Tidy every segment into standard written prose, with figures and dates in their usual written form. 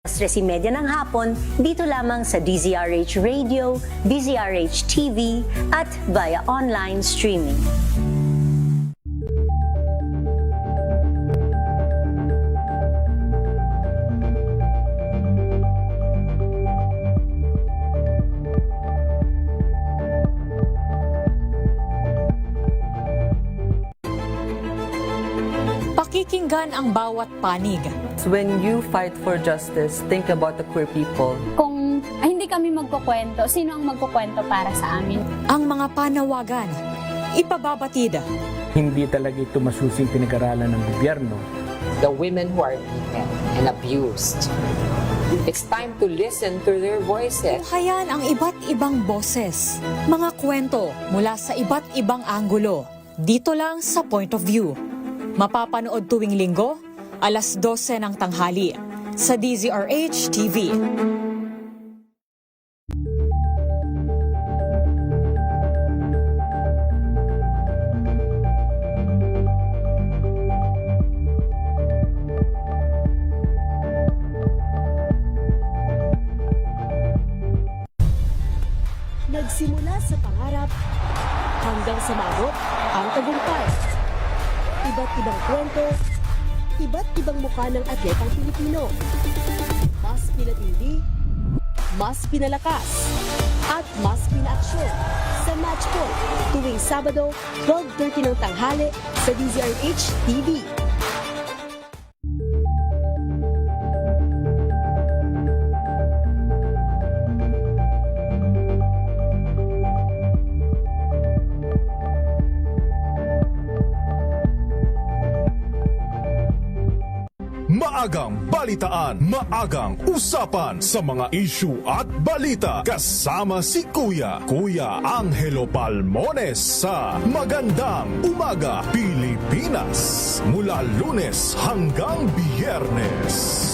3:30 ng hapon, dito lamang sa DZRH Radio, DZRH TV, at via online streaming. Pakikinggan ang bawat panig. When you fight for justice, think about the queer people. Kung hindi kami magkukwento, sino ang magkukwento para sa amin? Ang mga panawagan. Ipababatid. Hindi talaga ito masusing pinag-aralan ng gobyerno. The women who are beaten and abused. It's time to listen to their voices. Tunghayan ang iba't ibang boses. Mga kwento mula sa iba't ibang anggulo. Dito lang sa Point of View. Mapapanood tuwing linggo, alas 12 ng tanghali sa DZRH TV. Nagsimula sa pangarap hanggang sa maabot ang tagumpay. Iba't ibang kwento, iba't ibang mukha ng atletang Pilipino. Mas pinatindi, mas pinalakas, at mas pinaaksyon sa Match Point tuwing Sabado, 12:30 ng tanghali sa DZRH TV. Maagang balitaan, maagang usapan sa mga issue at balita kasama si Kuya Angelo Palmones sa Magandang Umaga Pilipinas mula Lunes hanggang Biyernes.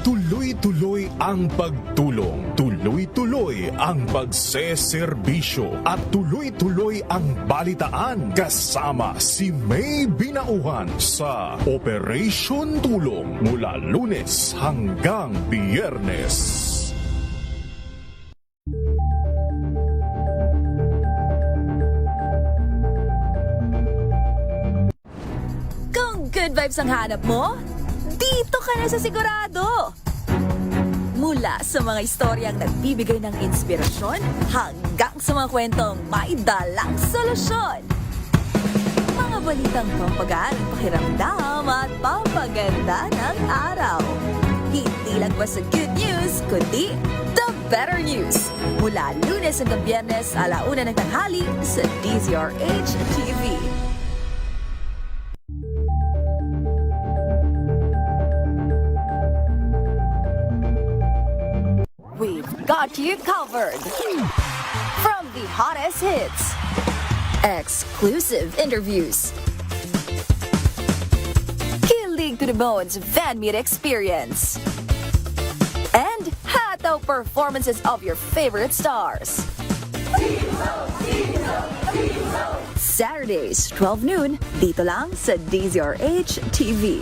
Tuloy-tuloy ang pagtulong, tuloy-tuloy ang pagseserbisyo at tuloy-tuloy ang balitaan kasama si May Binauhan sa Operation Tulong mula Lunes hanggang Biyernes. Kung good vibes ang hanap mo, dito ka na sa sigurado! Mula sa mga istoryang nagbibigay ng inspirasyon hanggang sa mga kwentong may dalang solusyon. Mga balitang pampagaan ang pakiramdam at pampaganda ng araw. Hindi lang ba sa good news, kundi the better news. Mula Lunes hanggang Biyernes, 1:00 ng tanghali sa DZRH TV. We've got you covered. From the hottest hits, exclusive interviews, kilig to the bones fan meet experience, and hataw performances of your favorite stars. Saturdays, 12 noon, dito lang sa DZRH TV.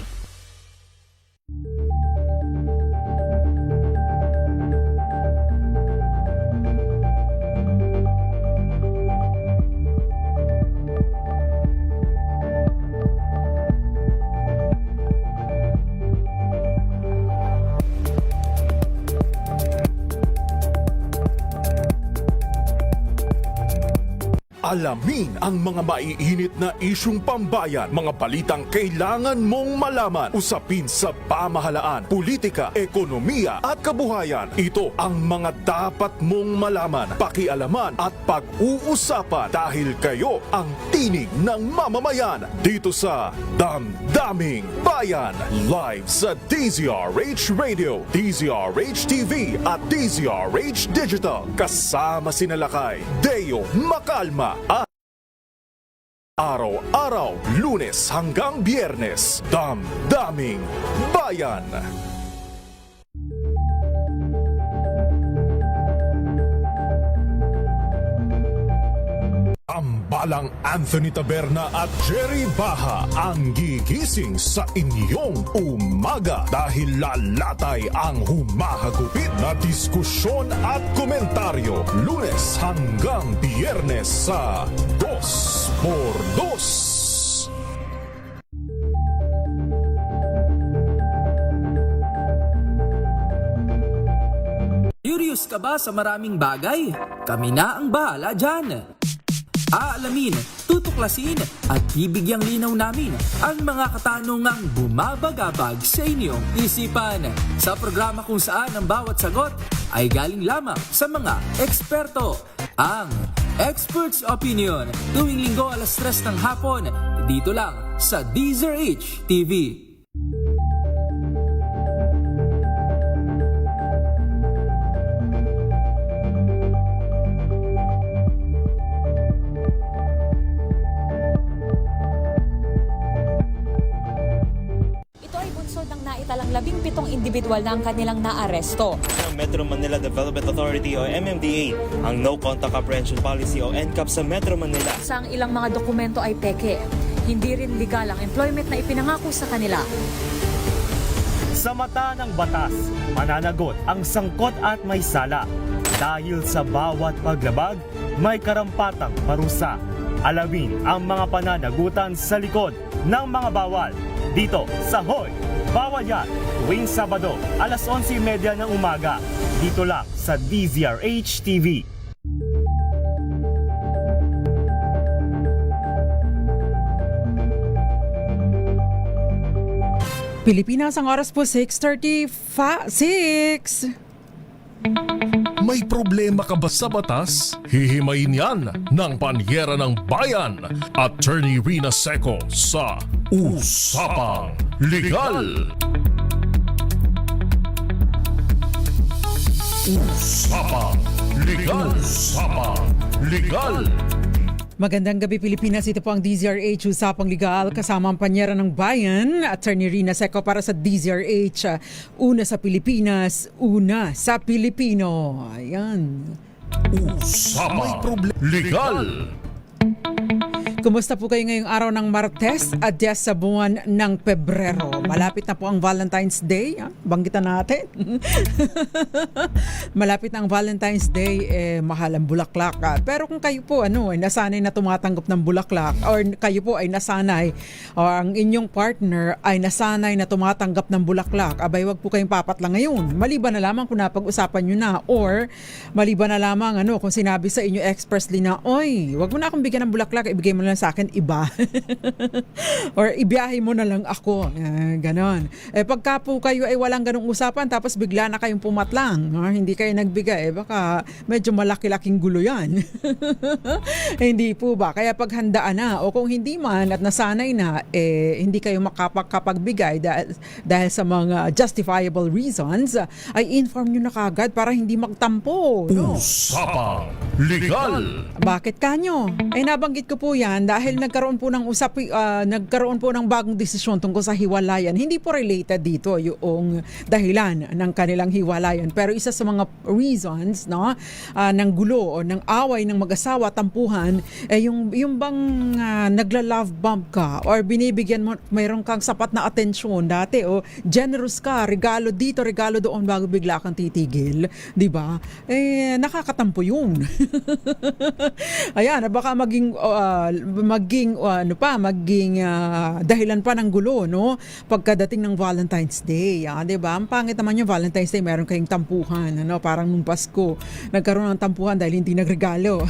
Alamin ang mga maiinit na isyung pambayan, mga balitang kailangan mong malaman, usapin sa pamahalaan, politika, ekonomiya at kabuhayan. Ito ang mga dapat mong malaman, pakialaman at pag-uusapan dahil kayo ang tinig ng mamamayan dito sa Damdaming Bayan. Live sa DZRH Radio, DZRH TV at DZRH Digital. Kasama sinalakay Deo Macalma at Araw-araw, Lunes hanggang Biyernes, Damdaming Bayan. Tambalang Anthony Taberna at Jerry Baha ang gigising sa inyong umaga dahil lalatay ang humahagupit na diskusyon at komentaryo Lunes hanggang Biyernes sa 2x2. Curious ka ba sa maraming bagay? Kami na ang bahala dyan. Aalamin, tutuklasin at bibigyang linaw namin ang mga katanungang bumabagabag sa inyong isipan. Sa programa kung saan ang bawat sagot ay galing lamang sa mga eksperto. Ang Expert's Opinion, tuwing Linggo 3:00 ng hapon, dito lang sa DZRH TV. Naitalang 17 individual na ang kanilang naaresto. Ng Metro Manila Development Authority o MMDA ang No Contact Apprehension Policy o NCAP sa Metro Manila. Sa ilang mga dokumento ay peke. Hindi rin legal ang employment na ipinangako sa kanila. Sa mata ng batas, mananagot ang sangkot at may sala. Dahil sa bawat paglabag, may karampatang parusa. Alamin ang mga pananagutan sa likod ng mga bawal. Dito sa Hoy! Bawal Yan, tuwing Sabado, 11:30 ng umaga. Dito lang sa DZRH TV. Pilipinas, ang oras po 6:36. May problema ka ba sa batas? Hihimayin yan ng Panyera ng Bayan, Attorney Rina Seco sa Usapang Legal. Usapang Legal. Usapang Legal. Magandang gabi Pilipinas, ito po ang DZRH Usapang Legal kasama ang Panyera ng Bayan, Attorney Rina Seco para sa DZRH. Una sa Pilipinas, una sa Pilipino. Ayan. Usapang Legal. Kumusta po kayo ngayong araw ng Martes at sa buwan ng Pebrero? Malapit na po ang Valentine's Day. Banggitan natin. Malapit na ang Valentine's Day, mahal ang bulaklak. Pero kung kayo po nasanay na tumatanggap ng bulaklak or kayo po ay nasanay o ang inyong partner ay nasanay na tumatanggap ng bulaklak, abay wag po kayong papatlang ngayon. Maliban na lamang kung napag-usapan nyo na or maliban na lamang kung sinabi sa inyo expressly na, oy, wag mo na akong bigyan ng bulaklak, ibigay mo lang sa akin iba. Or ibiyahe mo na lang ako. Ganon. Pagka po kayo ay walang ganong usapan tapos bigla na kayong pumatlang, hindi kayo nagbigay, baka medyo malaki-laking gulo yan. Hindi po ba? Kaya paghandaan na o kung hindi man at nasanay na, hindi kayo makakapagbigay dahil sa mga justifiable reasons, ay inform nyo na kagad para hindi magtampo. No? Usapang Legal. Bakit kanyo? Ay nabanggit ko po yan dahil nagkaroon po ng bagong desisyon tungkol sa hiwalayan. Hindi po related dito yung dahilan ng kanilang hiwalayan. Pero isa sa mga reasons ng gulo o ng away ng mag-asawa, tampuhan, yung bang nagla-love bomb ka or binibigyan mo, mayroon kang sapat na atensyon dati o generous ka, regalo dito, regalo doon bago bigla kang titigil. Diba? Nakakatampo yun. Ayan, baka maging dahilan pa ng gulo, no? Pagkadating ng Valentine's Day, 'di ba? Ang pangit naman yung Valentine's Day, meron kayong tampuhan, parang nung Pasko, nagkaroon ng tampuhan dahil hindi nagregalo.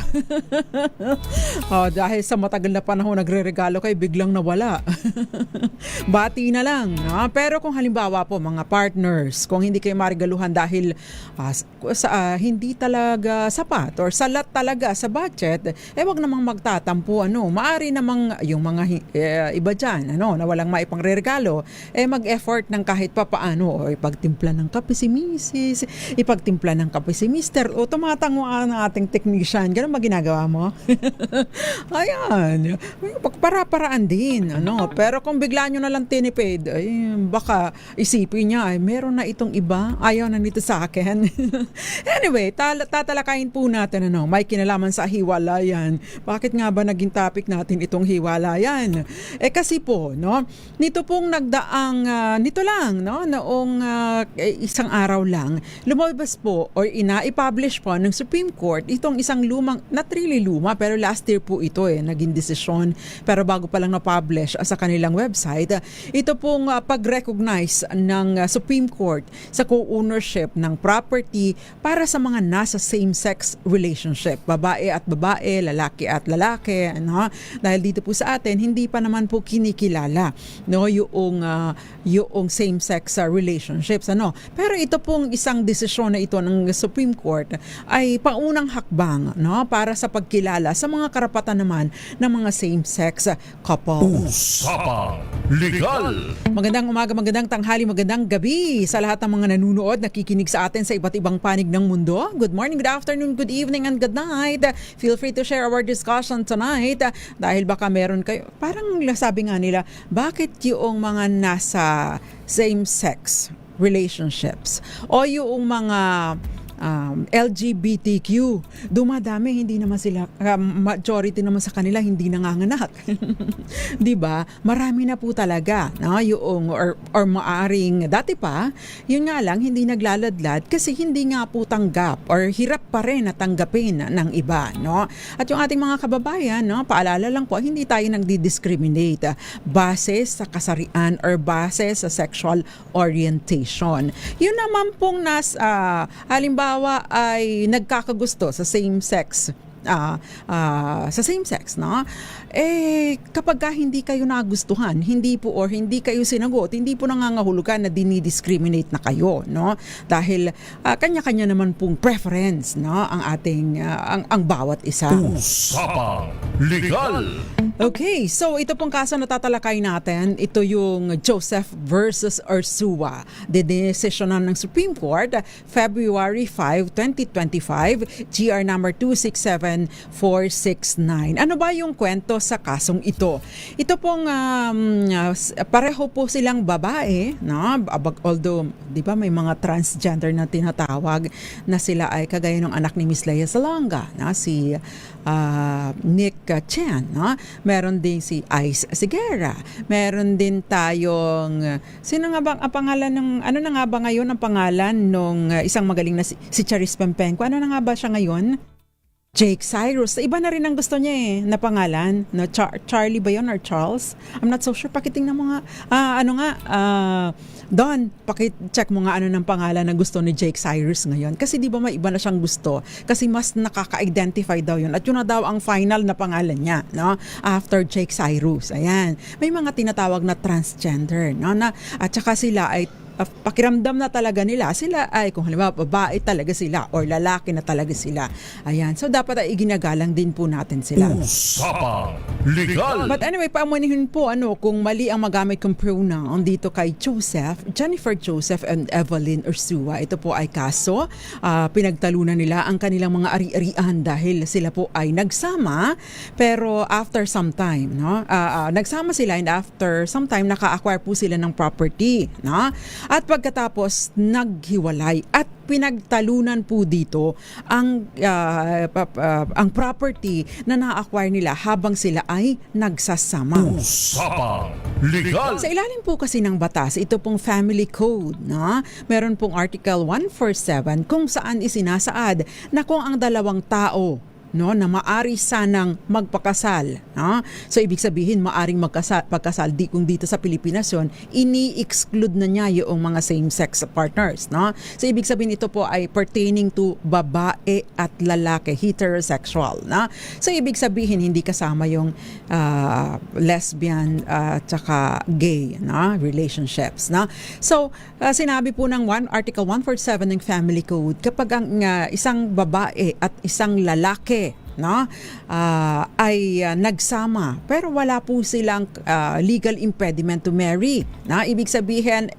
Dahil sa matagal na panahon nagreregalo kayo, biglang nawala. Bati na lang, pero kung halimbawa po mga partners, kung hindi kayo maregaluhan dahil hindi talaga sapat or salat talaga sa budget, wag namang magtatampo maari namang yung mga iba dyan, na walang maipangregalo, mag-effort ng kahit papaano, o ipagtimpla ng kape si Mrs., ipagtimpla ng kape si Mr., o tumatanguan ang ating technician. Ganun ba ginagawa mo? Ayan. Para-paraan din. Pero kung bigla nyo na lang tinipid, baka isipin niya, meron na itong iba, ayaw na nito sa akin. Anyway, tatalakayin po natin, may kinalaman sa hiwalayan. Bakit nga ba naging topic natin itong hiwalayan? Kasi po, nito pong nito lang, noong isang araw lang, lumabas po or i-publish po ng Supreme Court itong isang lumang, not really luma, pero last year po ito naging desisyon, pero bago pa lang na-publish sa kanilang website, ito pong pag-recognize ng Supreme Court sa co-ownership ng property para sa mga nasa same-sex relationship, babae at babae, lalaki at lalaki, dahil dito po sa atin hindi pa naman po kinikilala yung same-sex relationships, pero ito pong isang desisyon na ito ng Supreme Court ay paunang hakbang para sa pagkilala sa mga karapatan naman ng mga same-sex couples. Usapang Legal. Magandang umaga, magandang tanghali, magandang gabi sa lahat ng mga nanunood, nakikinig sa atin sa iba't ibang panig ng mundo. Good morning, good afternoon, good evening, and good night. Feel free to share our discussion tonight dahil baka meron kayo, parang sabi nga nila, bakit yung mga nasa same-sex relationships o yung mga LGBTQ, dumadami, hindi naman sila, majority naman sa kanila hindi nanganganak. Di ba? Marami na po talaga, yung, or maaring dati pa, yun nga lang, hindi naglaladlad kasi hindi nga po tanggap or hirap pa rin na tanggapin ng iba. At yung ating mga kababayan, paalala lang po, hindi tayo nagdi-discriminate base sa kasarian or base sa sexual orientation. Yun naman pong halimbawa ay nagkakagusto sa same sex, kapag hindi kayo nagustuhan, hindi kayo sinagot, hindi po nangangahulugan na dinidiscriminate na kayo, dahil kanya-kanya naman pong preference, ang ating ang bawat isa. Usapang Legal. Okay, so ito pong kaso na tatalakay natin, ito yung Joseph versus Ursua. Dedesisyonan ng Supreme Court, February 5, 2025, GR number 267469. Ano ba yung kwento sa kasong ito? Ito pong pareho po silang babae, although, di ba, may mga transgender na tinatawag na sila ay kagaya ng anak ni Miss Lea Salonga, si Nick Chan, meron din si Ice Sigera, meron din tayong sino nga bang ang pangalan ng ano na nga ba ngayon ang pangalan nung isang magaling na si Charis Pempenco, ano na nga ba siya ngayon? Jake Cyrus. Iba na rin ang gusto niya na pangalan. Charlie ba yun or Charles? I'm not so sure. Pakitingnan mo nga. Don, pakicheck mo nga ano ng pangalan na gusto ni Jake Cyrus ngayon. Kasi di ba may iba na siyang gusto? Kasi mas nakaka-identify daw yun. At yun na daw ang final na pangalan niya. After Jake Cyrus. Ayan. May mga tinatawag na transgender. At saka sila ay pakiramdam na talaga nila, sila ay kung halimbawa babae talaga sila or lalaki na talaga sila. Ayan. So dapat ay iginagalang din po natin sila. Usapang Legal. But anyway, paamanihin po kung mali ang magamit kong pronoun dito kay Jennifer Joseph and Evelyn Ursua. Ito po ay kaso. Pinagtalunan nila ang kanilang mga ari-arian dahil sila po ay nagsama pero after some time, nagsama sila and after some time naka-acquire po sila ng property, At pagkatapos naghiwalay at pinagtalunan po dito ang property na na-acquire nila habang sila ay nagsasama. Usapang Legal. Sa ilalim po kasi ng batas, ito pong Family Code, meron pong Article 147 kung saan isinasaad na kung ang dalawang tao na maari sanang magpakasal. So ibig sabihin maaring pagkasal kung dito sa Pilipinas yun, ini-exclude na niya yung mga same-sex partners. So ibig sabihin ito po ay pertaining to babae at lalaki, heterosexual. So ibig sabihin hindi kasama yung lesbian at saka gay relationships. So sinabi po ng Article 147 ng Family Code, kapag ang isang babae at isang lalaki no, ay nagsama pero wala po silang legal impediment to marry. Ibig sabihin,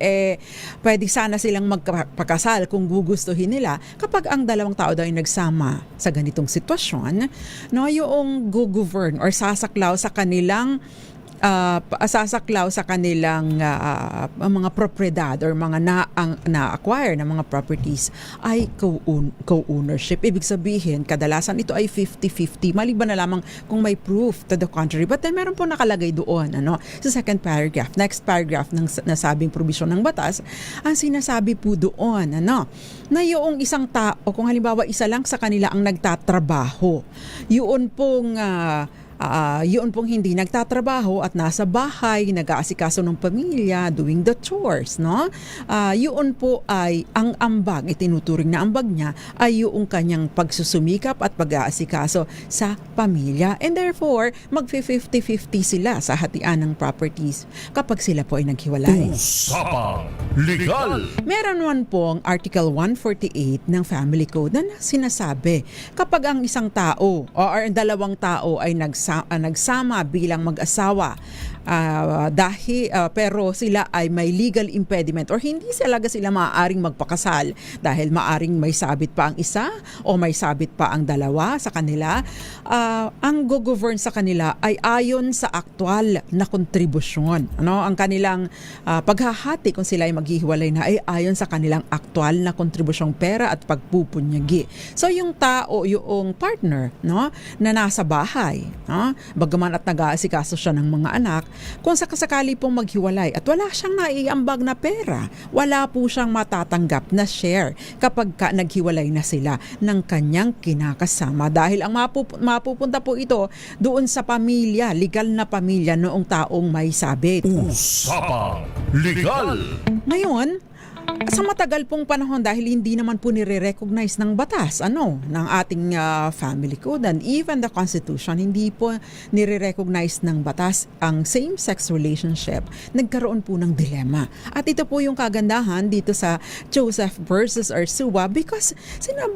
pwede sana silang magpakasal kung gugustuhin nila kapag ang dalawang tao daw ay nagsama sa ganitong sitwasyon, no, yung go-govern or sasaklaw sa kanilang mga propriedad or mga na-acquire na mga properties ay co-ownership. Ibig sabihin, kadalasan ito ay 50-50, maliban na lamang kung may proof to the contrary. But then meron po nakalagay doon, sa second paragraph, next paragraph ng nasabing probisyon ng batas, ang sinasabi po doon, na yung isang tao, kung halimbawa isa lang sa kanila ang nagtatrabaho, yun pong hindi nagtatrabaho at nasa bahay, nag-aasikaso ng pamilya, doing the chores, no? Yun po ay ang ambag, itinuturing na ambag niya ay yung kanyang pagsusumikap at pag-aasikaso sa pamilya. And therefore, mag-50-50 sila sa hatian ng properties kapag sila po ay naghiwalay. Usapang Legal! Meron naman pong Article 148 ng Family Code na sinasabi kapag ang isang tao o dalawang tao ay nagsama bilang mag-asawa pero sila ay may legal impediment or hindi sila maaaring magpakasal dahil maaring may sabit pa ang isa o may sabit pa ang dalawa sa kanila, ang go-govern sa kanila ay ayon sa aktwal na kontribusyon. Ang kanilang paghahati kung sila ay maghihiwalay na ay ayon sa kanilang aktwal na kontribusyong pera at pagpupunyagi. So yung tao, yung partner, na nasa bahay, bagaman at nag-aasikaso siya ng mga anak, kung sakasakali pong maghiwalay at wala siyang naiambag na pera, wala po siyang matatanggap na share kapag naghiwalay na sila ng kanyang kinakasama dahil ang mapupunta po ito doon sa pamilya, legal na pamilya noong taong may sabit. Usapang Legal! Ngayon, sa matagal pong panahon dahil hindi naman po nire-recognize ng batas ng ating family code and even the Constitution, hindi po nire-recognize ng batas ang same-sex relationship, nagkaroon po ng dilema. At ito po yung kagandahan dito sa Joseph versus Ursua because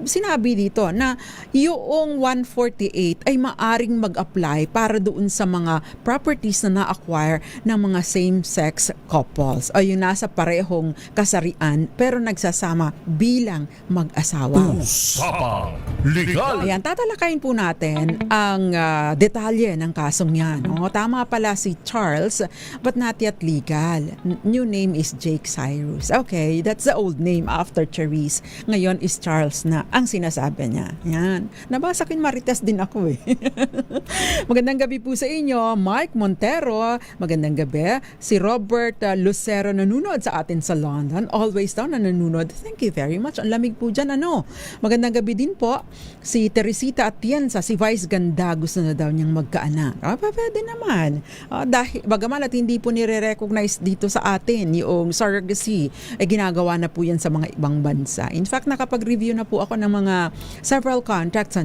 sinabi dito na yung 148 ay maaring mag-apply para doon sa mga properties na na-acquire ng mga same-sex couples o yung nasa parehong kasarian pero nagsasama bilang mag-asawa. Usapang Legal! Ayan, tatalakayin po natin ang detalye ng kasong yan. Tama pala si Charles but not yet legal. New name is Jake Cyrus. Okay, that's the old name after Charisse. Ngayon is Charles na ang sinasabi niya. Yan. Nabasa kin Marites din ako eh. Magandang gabi po sa inyo, Mike Montero. Magandang gabi. Si Robert Lucero nanonood sa atin sa London. Always daw na nanonood. Thank you very much. Ang lamig po dyan, Magandang gabi din po. Si Teresita Atienza, si Vice Ganda, gusto na daw niyang magkaanak. Pwede naman. Dahil, bagaman at hindi po nire-recognize dito sa atin yung surrogacy, ginagawa na po yan sa mga ibang bansa. In fact, nakapag-review na po ako ng mga several contracts,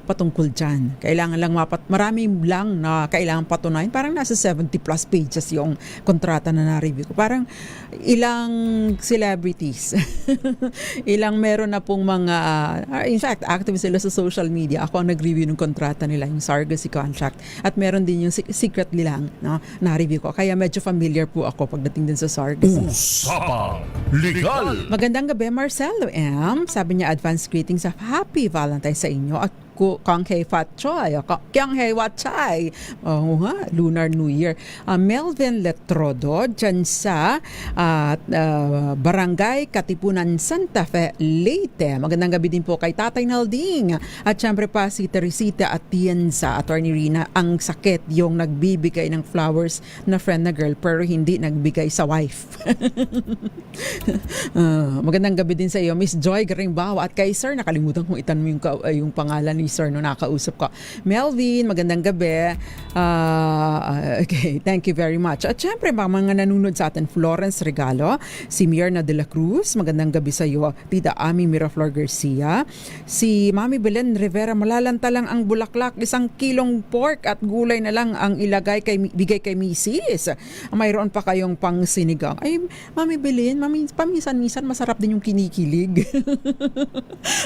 patungkol dyan. Kailangan lang marami lang na kailangan patunayan. Parang nasa 70 plus pages yung kontrata na na-review ko. Parang ilang celebrities. Ilang meron na pong mga, in fact, active sila sa social media. Ako ang nag-review ng kontrata nila, yung surrogacy contract. At meron din yung secretly lang, na-review ko. Kaya medyo familiar po ako pagdating din sa surrogacy. Usapang Legal! Magandang gabi, Marcelo M. Sabi niya, advance greetings of Happy Valentine's sa inyo at Kang Hei Fat Choy, Kang Hei Wat Chai, Lunar New Year. Melvin Letrodo, dyan sa Barangay Katipunan, Santa Fe, Leyte. Magandang gabi din po kay Tatay Nalding. At syempre pa si Teresita Atienza, Attorney Rina, ang sakit yung nagbibigay ng flowers na friend na girl pero hindi nagbigay sa wife. Magandang gabi din sa iyo, Miss Joy Garimbawa. At kay Sir, nakalimutan kong itanong yung pangalan ni Sir no nakausap ko. Melvin, magandang gabi. Okay, thank you very much. At syempre, mga nanonood sa atin, Florence Regalo, si Myrna de la Cruz, magandang gabi sa iyo. Tita Ami Miraflor Garcia, si Mami Belen Rivera, malalanta lang ang bulaklak, 1 kilong pork at gulay na lang ang bigay kay Mrs. Mayroon pa kayong pang sinigang. Ay, Mami Belen, paminsan-minsan masarap din yung kinikilig.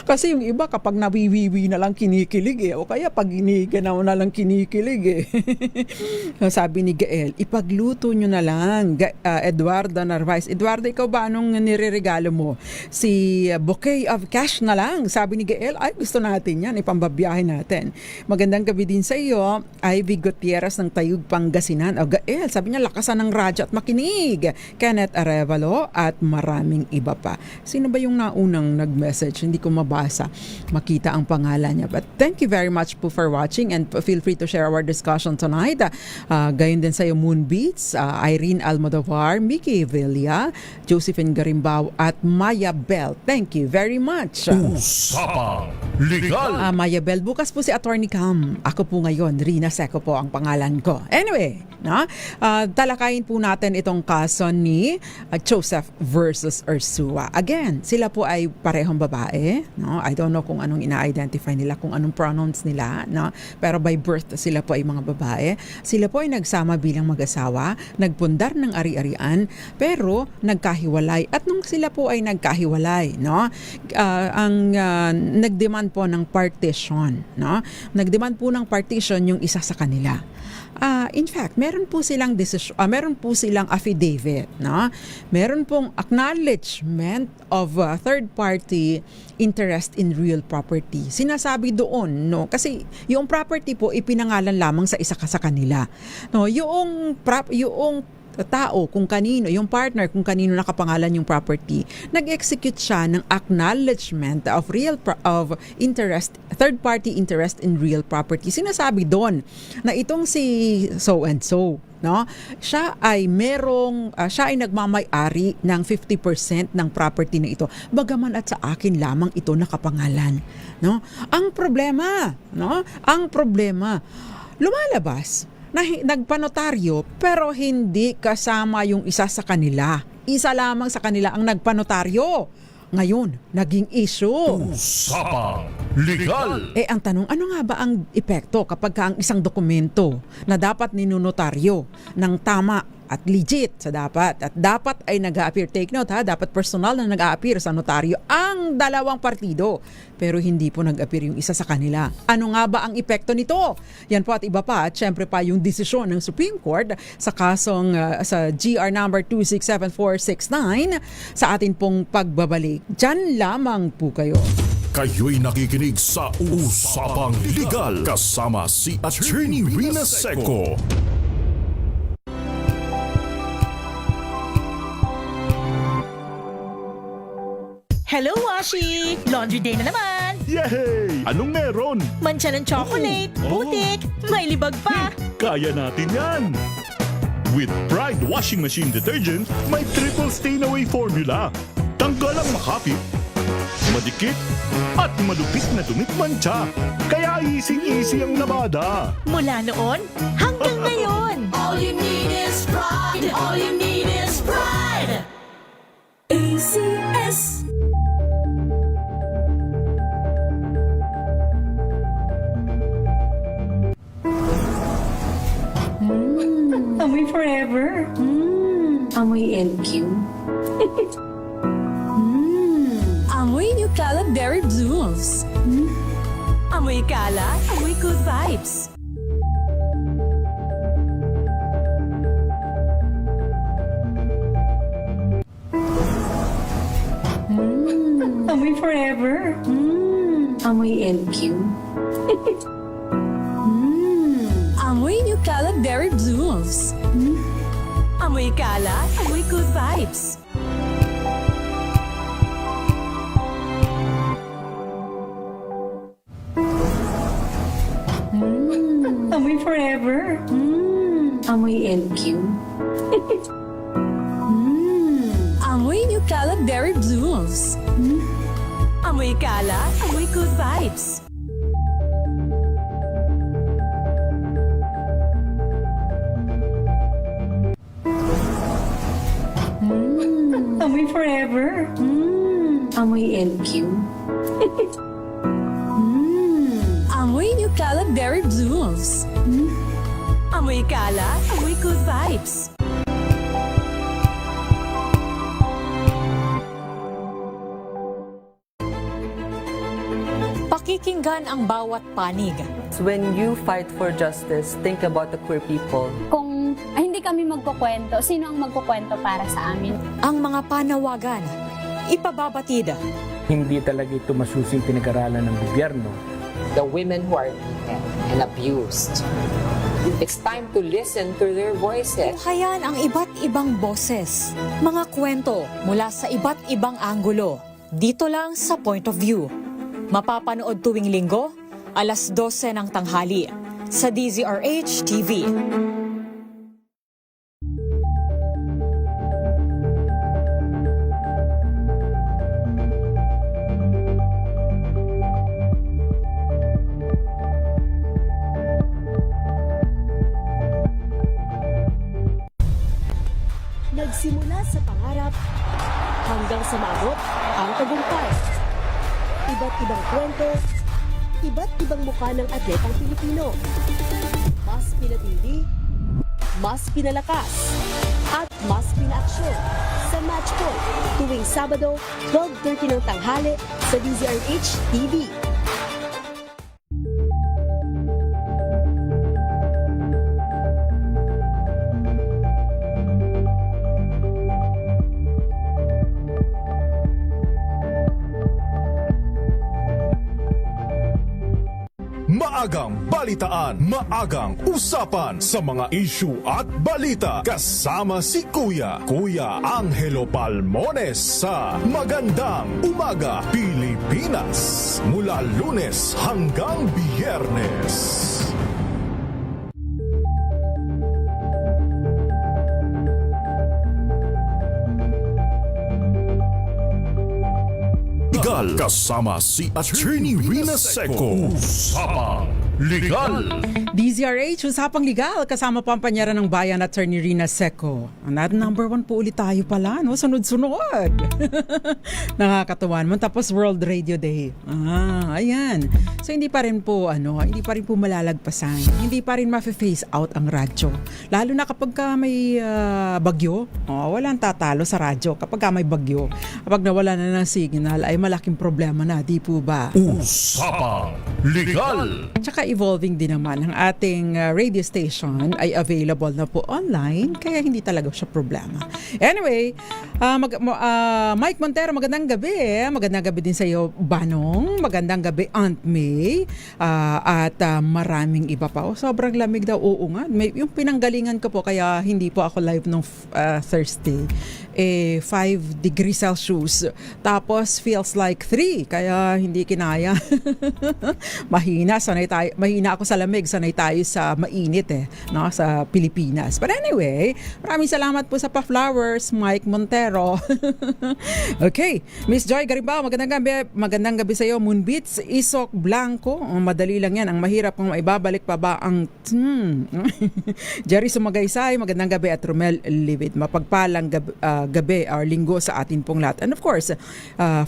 Kasi yung iba kapag nawiwiwi na lang kinikilig o kaya pag giniganaw na lang kinikilig Sabi ni Gael, ipagluto nyo na lang. Eduardo Narvaez. Eduardo, ikaw ba anong nireregalo mo? Si bouquet of cash na lang. Sabi ni Gael, ay gusto natin yan, ipambabiyahe natin. Magandang gabi din sa iyo, Ivy Gutierrez ng Tayug, Pangasinan. O Gael, sabi niya, lakasan ng radyo at makinig. Kenneth Arevalo at maraming iba pa. Sino ba yung naunang nag-message? Hindi ko mabasa, makita ang pangalan niya. But thank you very much po for watching and feel free to share our discussion tonight. Gayon din sa iyo, Moonbeats, Irene Almodovar, Mickey Villa, Josephine Garimbao at Maya Bell. Thank you very much. Usapang Legal. Maya Bell, bukas po si Attorney Cam. Ako po ngayon, Rina Seco po ang pangalan ko. Anyway, talakayin po natin itong kaso ni Joseph versus Ursua. Again, sila po ay parehong babae. No? I don't know kung anong ina-identify nila, kung anong pronouns nila. No? Pero by birth, sila po ay mga babae. Sila po ay nagsama bilang mag-asawa, nagpundar ng ari-arian, pero nagkahiwalay. At nung sila po ay nagkahiwalay, no? Nagdemand po ng partition. No? Nagdemand po ng partition yung isa sa kanila. In fact, meron po silang affidavit, no? Meron pong acknowledgement of third party interest in real property. Sinasabi doon, no, kasi yung property po ipinangalan lamang sa isa sa kanila. No, yung tao kung kanino, yung partner kung kanino nakapangalan yung property, nag-execute siya ng acknowledgement of third party interest in real property. Sinasabi doon na itong si so and so, no, siya ay nagmamay-ari ng 50% ng property na ito, bagaman at sa akin lamang ito nakapangalan, no? Ang problema lumalabas na nagpanotaryo pero hindi kasama yung isa sa kanila. Isa lamang sa kanila ang nagpanotaryo. Ngayon, naging issue. Usapang Legal. Ang tanong, ano nga ba ang epekto kapag ang isang dokumento na dapat ninunotaryo ng tama at legit at dapat ay nag-a-appear, take note dapat personal na nag-a-appear sa notaryo ang dalawang partido, pero hindi po nag-appear yung isa sa kanila. Ano nga ba ang epekto nito? Yan po at iba pa, at syempre pa yung desisyon ng Supreme Court sa kasong sa GR number 267469 sa atin pong pagbabalik. Diyan lamang po kayo. Kayo'y nakikinig sa Usapang Legal kasama si Attorney Rina Seco. Hello, Washi! Laundry day na naman! Yay! Anong meron? Mancha ng chocolate, putik, may libag pa! Kaya natin yan! With Pride Washing Machine Detergent, may triple stain-away formula. Tanggal ang makapit, madikit, at malupit na dumit mancha. Kaya easy-easy ang labada. Mula noon hanggang ngayon! All you need is pride! All you need is pride! ACS. Amoy forever. Amoy LQ. Amoy New Caleb Berry Blues. Amoy kalat, amoy good vibes. Amoy forever. Amoy LQ. Amoy New Caleb Berry Blues. Amoy kalat, amoy good vibes. Amoy forever. Amoy LQ. Amoy New Caleb Berry Blues. Amoy kalat, amoy good vibes. Amoy forever. Amoy LQ. Amoy New Caleb Berry Blues. Amoy kalat, amoy good vibes. Pakikinggan ang bawat panig. When you fight for justice, think about the queer people. Kung hindi kami magkukwento, sino ang magkukwento para sa amin? Ang mga panawagan, ipababatid. Hindi talaga ito masusing pinag-aralan ng gobyerno. The women who are beaten and abused. It's time to listen to their voices. Tunghayan ang iba't ibang boses, mga kwento mula sa iba't ibang anggulo. Dito lang sa Point of View. Mapapanood tuwing Linggo, alas 12 ng tanghali sa DZRH TV. Nagsimula sa pangarap hanggang sa maabot ang tagumpay. Iba't ibang kwento, iba't ibang mukha ng atletang Pilipino. Mas pinatindi, mas pinalakas, at mas pinaaksyon sa Match Point tuwing Sabado, 12:30 ng tanghali sa DZRH TV. Maagang balitaan, maagang usapan sa mga issue at balita. Kasama si Kuya Angelo Palmones sa Magandang Umaga Pilipinas. Mula Lunes hanggang Biyernes. Legal kasama si Attorney Rina Seco. Usapang Legal. DZRH, Usapang Legal, kasama po ang panyaran ng bayan, Attorney Rina Seco. Number 1 po ulit tayo pala, no? Sunod-sunod. Nakakatuwa naman. Tapos World Radio Day. Ayan. So hindi pa rin po malalagpasan. Hindi pa rin ma-face out ang radyo. Lalo na kapag may bagyo, walang tatalo sa radyo. Kapag may bagyo, kapag nawala na ng signal, ay malaking problema na, di po ba? Usapang Legal. Tsaka evolving din naman ang ating radio station ay available na po online, kaya hindi talaga siya problema. Anyway, Mike Montero, magandang gabi. Magandang gabi din sa iyo, Banong. Magandang gabi, Aunt May. At maraming iba pa. Sobrang lamig daw. Oo nga. Yung pinanggalingan ko po, kaya hindi po ako live nung Thursday. 5 degrees Celsius. Tapos feels like 3, kaya hindi kinaya. Mahina ako sa lamig, sanay tayo sa mainit no, sa Pilipinas. But anyway, maraming salamat po sa pa-flowers, Mike Montero. Okay, Miss Joy Garibao, magandang gabi sa iyo. Moonbeats Isok Blanco, madali lang yan, ang mahirap kung maibabalik pa ba ang Jerry Sumagaysay, magandang gabi, at Romel Livid, mapagpalang gabi or linggo sa atin pong lahat. And of course,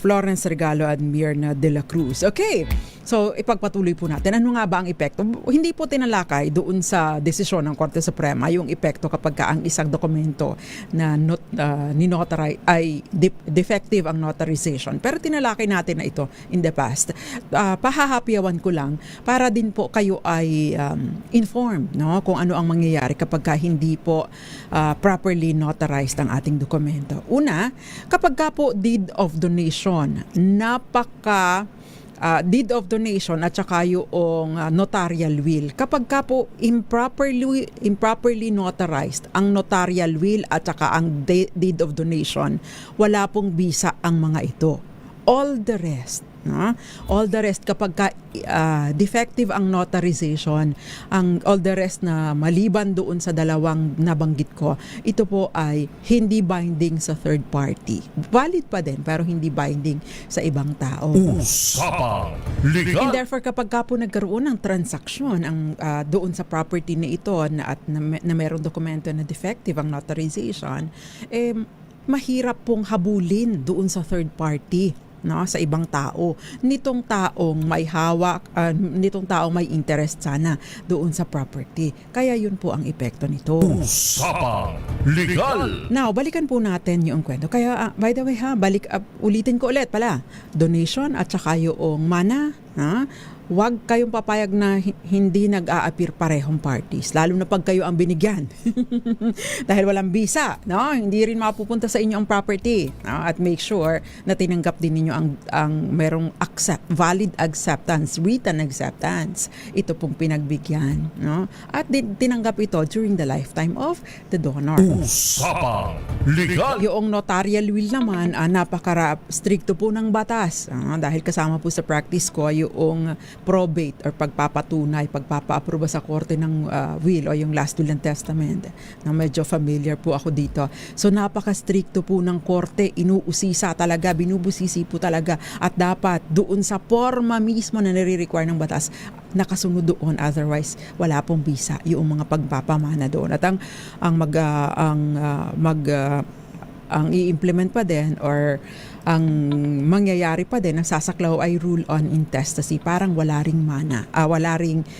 Florence Regalo at Mirna de la Cruz. Okay, so ipagpatuloy po natin. Ano nga ba ang epekto? Hindi po tinalakay doon sa desisyon ng Korte Suprema yung epekto kapag ang isang dokumento na ninotarize ay defective ang notarization. Pero tinalakay natin na ito in the past. Pahahapiawan ko lang para din po kayo ay informed, no, kung ano ang mangyayari kapag hindi po properly notarized ang ating dokumento. Una, kapag po deed of donation, deed of donation at saka yung notarial will. Kapag po improperly notarized ang notarial will at saka ang deed of donation, wala pong bisa ang mga ito. All the rest kapag defective ang notarization, all the rest na maliban doon sa dalawang nabanggit ko, ito po ay hindi binding sa third party. Valid pa din pero hindi binding sa ibang tao. Usapang Legal. And therefore, kapag po nagkaroon ng transaksyon doon sa property na ito na mayroong dokumento na defective ang notarization, mahirap pong habulin doon sa third party, no, sa ibang tao. Nitong taong may hawak, nitong taong may interest sana doon sa property. Kaya yun po ang epekto nito. Usapang Legal. Now, balikan po natin yung kwento. Kaya, by the way ulitin ko ulit pala. Donation at saka yung mana, Huwag kayong papayag na hindi nag-a-appear parehong parties, lalo na pag kayo ang binigyan. Dahil walang visa, no? Hindi rin mapupunta sa inyo ang property, no? At make sure na tinanggap din ninyo ang merong valid acceptance, written acceptance. Ito pong pinagbigyan, no? At tinanggap ito during the lifetime of the donor. Usapang Legal. Yung notarial will naman, napaka-stricto po ng batas. Dahil kasama po sa practice ko yung probate or pagpapatunay, pagpapa-aproba sa korte ng will o yung last will and testament. Na medyo familiar po ako dito. So napaka-stricto po ng korte, inuusisa talaga, binubusisi po talaga at dapat doon sa forma mismo na nire-require ng batas, nakasunod doon, otherwise wala pong visa yung mga pagpapamana doon. At ang i-implement pa din or ang mangyayari pa din, ang sasaklaw ay rule on intestacy. Parang wala ring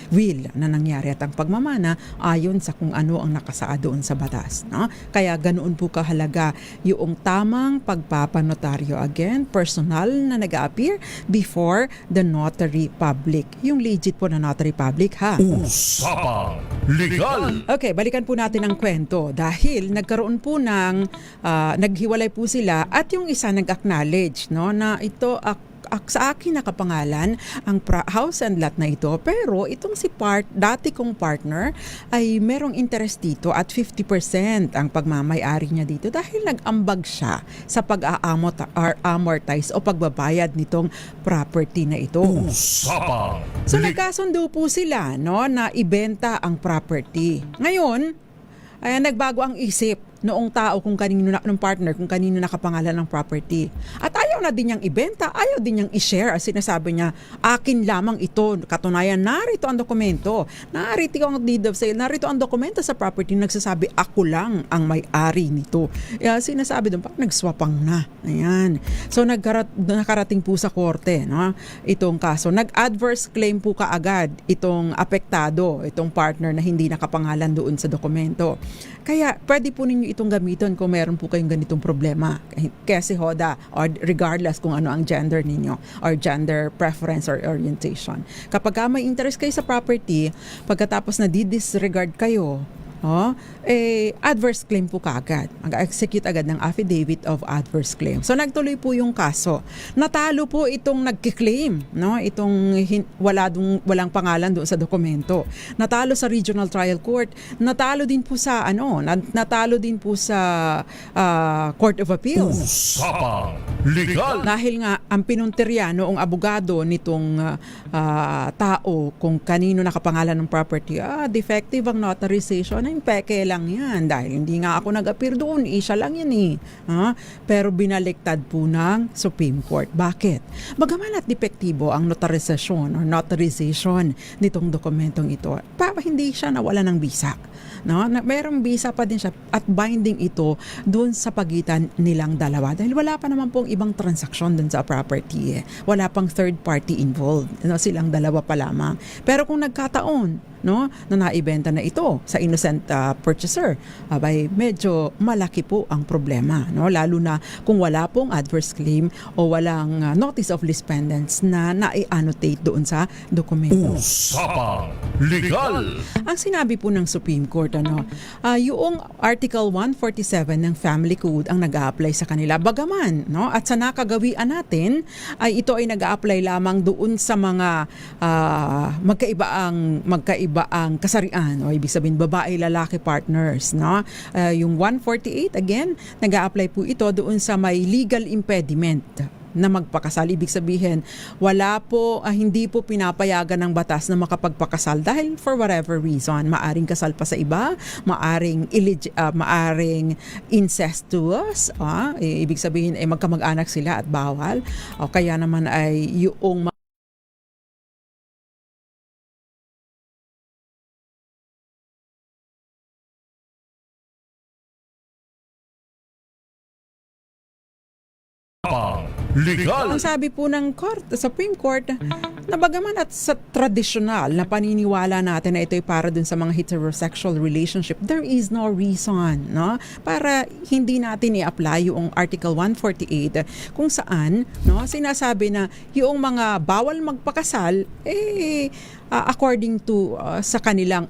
will na nangyari at ang pagmamana ayon sa kung ano ang nakasaad doon sa batas. No? Kaya ganoon po kahalaga yung tamang pagpapanotaryo. Again, personal na nag-a-appear before the notary public. Yung legit po na notary public, ha? Usapang Legal. Okay, balikan po natin ang kwento dahil nagkaroon po ng naghiwalay po sila at yung isa nag-acknowledge, no, na ito sa akin nakapangalan ang house and lot na ito, pero itong si dati kong partner ay merong interest dito at 50% ang pagmamay-ari niya dito dahil nag-ambag siya sa pag-amortize o pagbabayad nitong property na ito. Usapang So nagkasundo po sila, no, na ibenta ang property. Ngayon, nagbago ang isip noong tao kung kanino ng partner, kung kanino nakapangalan ng property. At ayaw na din niyang ibenta, ayaw din niyang i-share. As sinasabi niya, akin lamang ito. Katunayan, narito ang dokumento. Narito ang deed of sale. Narito ang dokumento sa property. Nagsasabi, ako lang ang may-ari nito. Sinasabi doon, parang nagswapang na. Ayan. So nakarating po sa korte, no? Itong kaso. Nag-adverse claim po kaagad itong apektado, itong partner na hindi nakapangalan doon sa dokumento. Kaya pwede po ninyo itong gamitin kung meron po kayong ganitong problema. Kasi hoda, or regardless kung ano ang gender ninyo or gender preference or orientation. Kapag may interest kayo sa property, pagkatapos na di-disregard kayo, adverse claim po kaagad. Mag-execute agad ng affidavit of adverse claim. So nagtuloy po yung kaso. Natalo po itong nagki-claim, no? Itong walang pangalan doon sa dokumento. Natalo sa Regional Trial Court. Natalo din po sa Court of Appeals. Usapang Legal. Dahil nga ang pinuntirya noong abogado nitong tao kung kanino nakapangalan ng property, defective ang notarization. Peke lang yan dahil hindi nga ako nag-appear doon, isa lang yan eh. Pero binaliktad po ng Supreme Court. Bakit? Bagaman at depektibo ang notarization or notarization nitong dokumentong ito, hindi siya nawala ng visa. No? Merong visa pa din siya at binding ito doon sa pagitan nilang dalawa dahil wala pa naman pong ibang transaksyon doon sa property. Wala pang third party involved. Silang dalawa pa lamang. Pero kung nagkataon, no, na naibenta na ito sa innocent purchaser, medyo malaki po ang problema, no, lalo na kung wala pong adverse claim o walang notice of lease pendants na nai-annotate doon sa dokumento. Usapang Legal. Ang sinabi po ng Supreme Court, yung Article 147 ng Family Code ang nag-a-apply sa kanila. Bagaman, no, at sa nakagawian natin ay ito ay nag-a-apply lamang doon sa mga magkaiba ang kasarian o ibig sabihin babae lalaki partners, no? Yung 148 again nag-a-apply po ito doon sa may legal impediment na magpakasal. Ibig sabihin hindi po pinapayagan ng batas na makapagpakasal dahil for whatever reason, maaring kasal pa sa iba, maaring incestuous, ibig sabihin ay magkamag-anak sila at bawal, o kaya naman ay yung Legal. Ang sabi po ng Supreme Court, na bagaman at sa tradisyonal na paniniwala natin na ito'y para dun sa mga heterosexual relationship, there is no reason, no, para hindi natin i-apply yung Article 148 kung saan, no, sinasabi na yung mga bawal magpakasal according to sa kanilang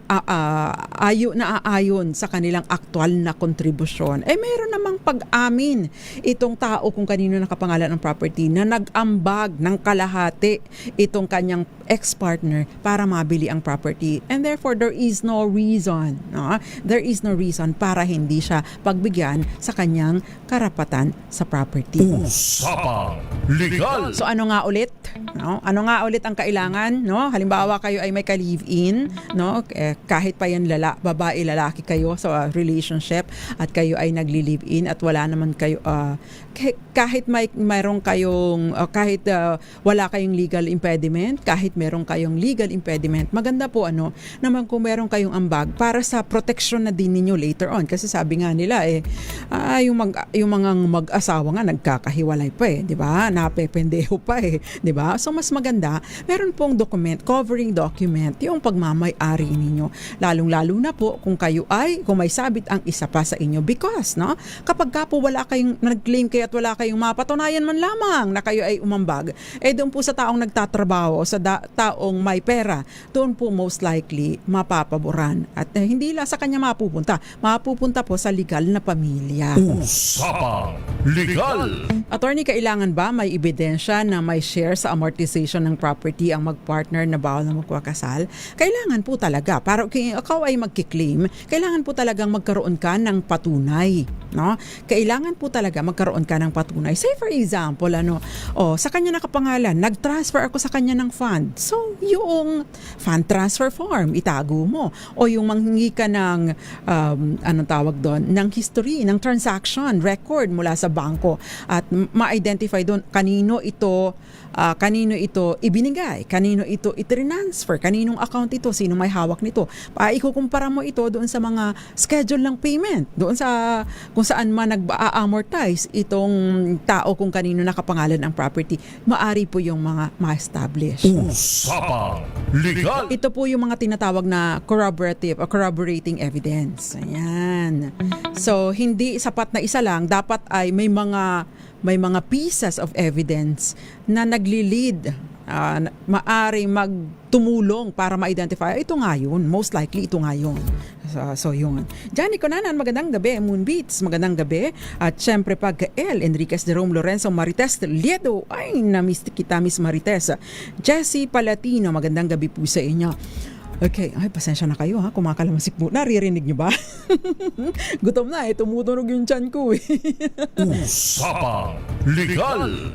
naayon sa kanilang aktual na kontribusyon. Meron namang pag-amin itong tao kung kanino nakapangalan ang property na nag-ambag ng kalahati itong kanyang ex-partner para mabili ang property. And therefore, there is no reason, no? There is no reason para hindi siya pagbigyan sa kanyang karapatan sa property. Usapang Legal! So ano nga ulit? No? Ano nga ulit ang kailangan? No? Halimbawa kayo ay may ka-live-in, no? Kahit pa yan babae, lalaki kayo sa relationship at kayo ay nagli-live-in at wala naman kayo kahit mayroong kayong kahit wala kayong legal impediment, kahit meron kayong legal impediment, maganda po naman kung meron kayong ambag para sa protection na din ninyo later on, kasi sabi nga nila yung mga mag-asawa nga nagkakahiwalay pa di ba? Napependeho pa di ba? So mas maganda meron pong covering document yung pagmamay-ari ninyo, lalong-lalo na po kung may sabit ang isa pa sa inyo, because kapag ka po wala kayong nag-claim kayo at wala kayong mapatunayan man lamang na kayo ay umambag, doon po sa taong nagtatrabaho, sa taong may pera, doon po most likely mapapaboran at hindi lang sa kanya mapupunta po sa legal na pamilya. Usapang Legal! Attorney, kailangan ba may ebidensya na may share sa amortization ng property ang magpartner na bawal na magkakasal? Kailangan po talaga. Para kung ikaw ay magkiklaim, kailangan po talagang magkaroon ka ng patunay. No? Kailangan po talaga magkaroon ka ng patunay. Say for example, sa kanya nakapangalan, nag-transfer ako sa kanya ng fund. So, yung fund transfer form, itago mo. O yung manghingi ka ng, ng history, ng transaction, record mula sa bangko. At ma-identify doon kanino ito ibinigay, kanino ito i-transfer, kaninong account ito, sino may hawak nito. Ikukumpara mo ito doon sa mga schedule ng payment, doon sa kung saan man nag-amortize itong tao kung kanino nakapangalan ang property. Maari po yung mga ma-establish. Usapang Legal! Ito po yung mga tinatawag na corroborating evidence. Ayan. So, hindi sapat na isa lang, dapat ay may mga pieces of evidence na nagli-lead, maari magtumulong para ma-identify, ito nga yun, most likely ito nga yun. So yun. Johnny Conanan, magandang gabi. Moonbeats, magandang gabi. At syempre pagka-El, Enriquez, Jerome Lorenzo, Marites Liedo, ay na-miss kita, Miss Marites. Jessie Palatino, magandang gabi po sa inyo. Okay, ay pasensya na kayo kumakalamasik po. Naririnig niyo ba? Gutom na tumutunog yung tiyan ko Usapang Legal!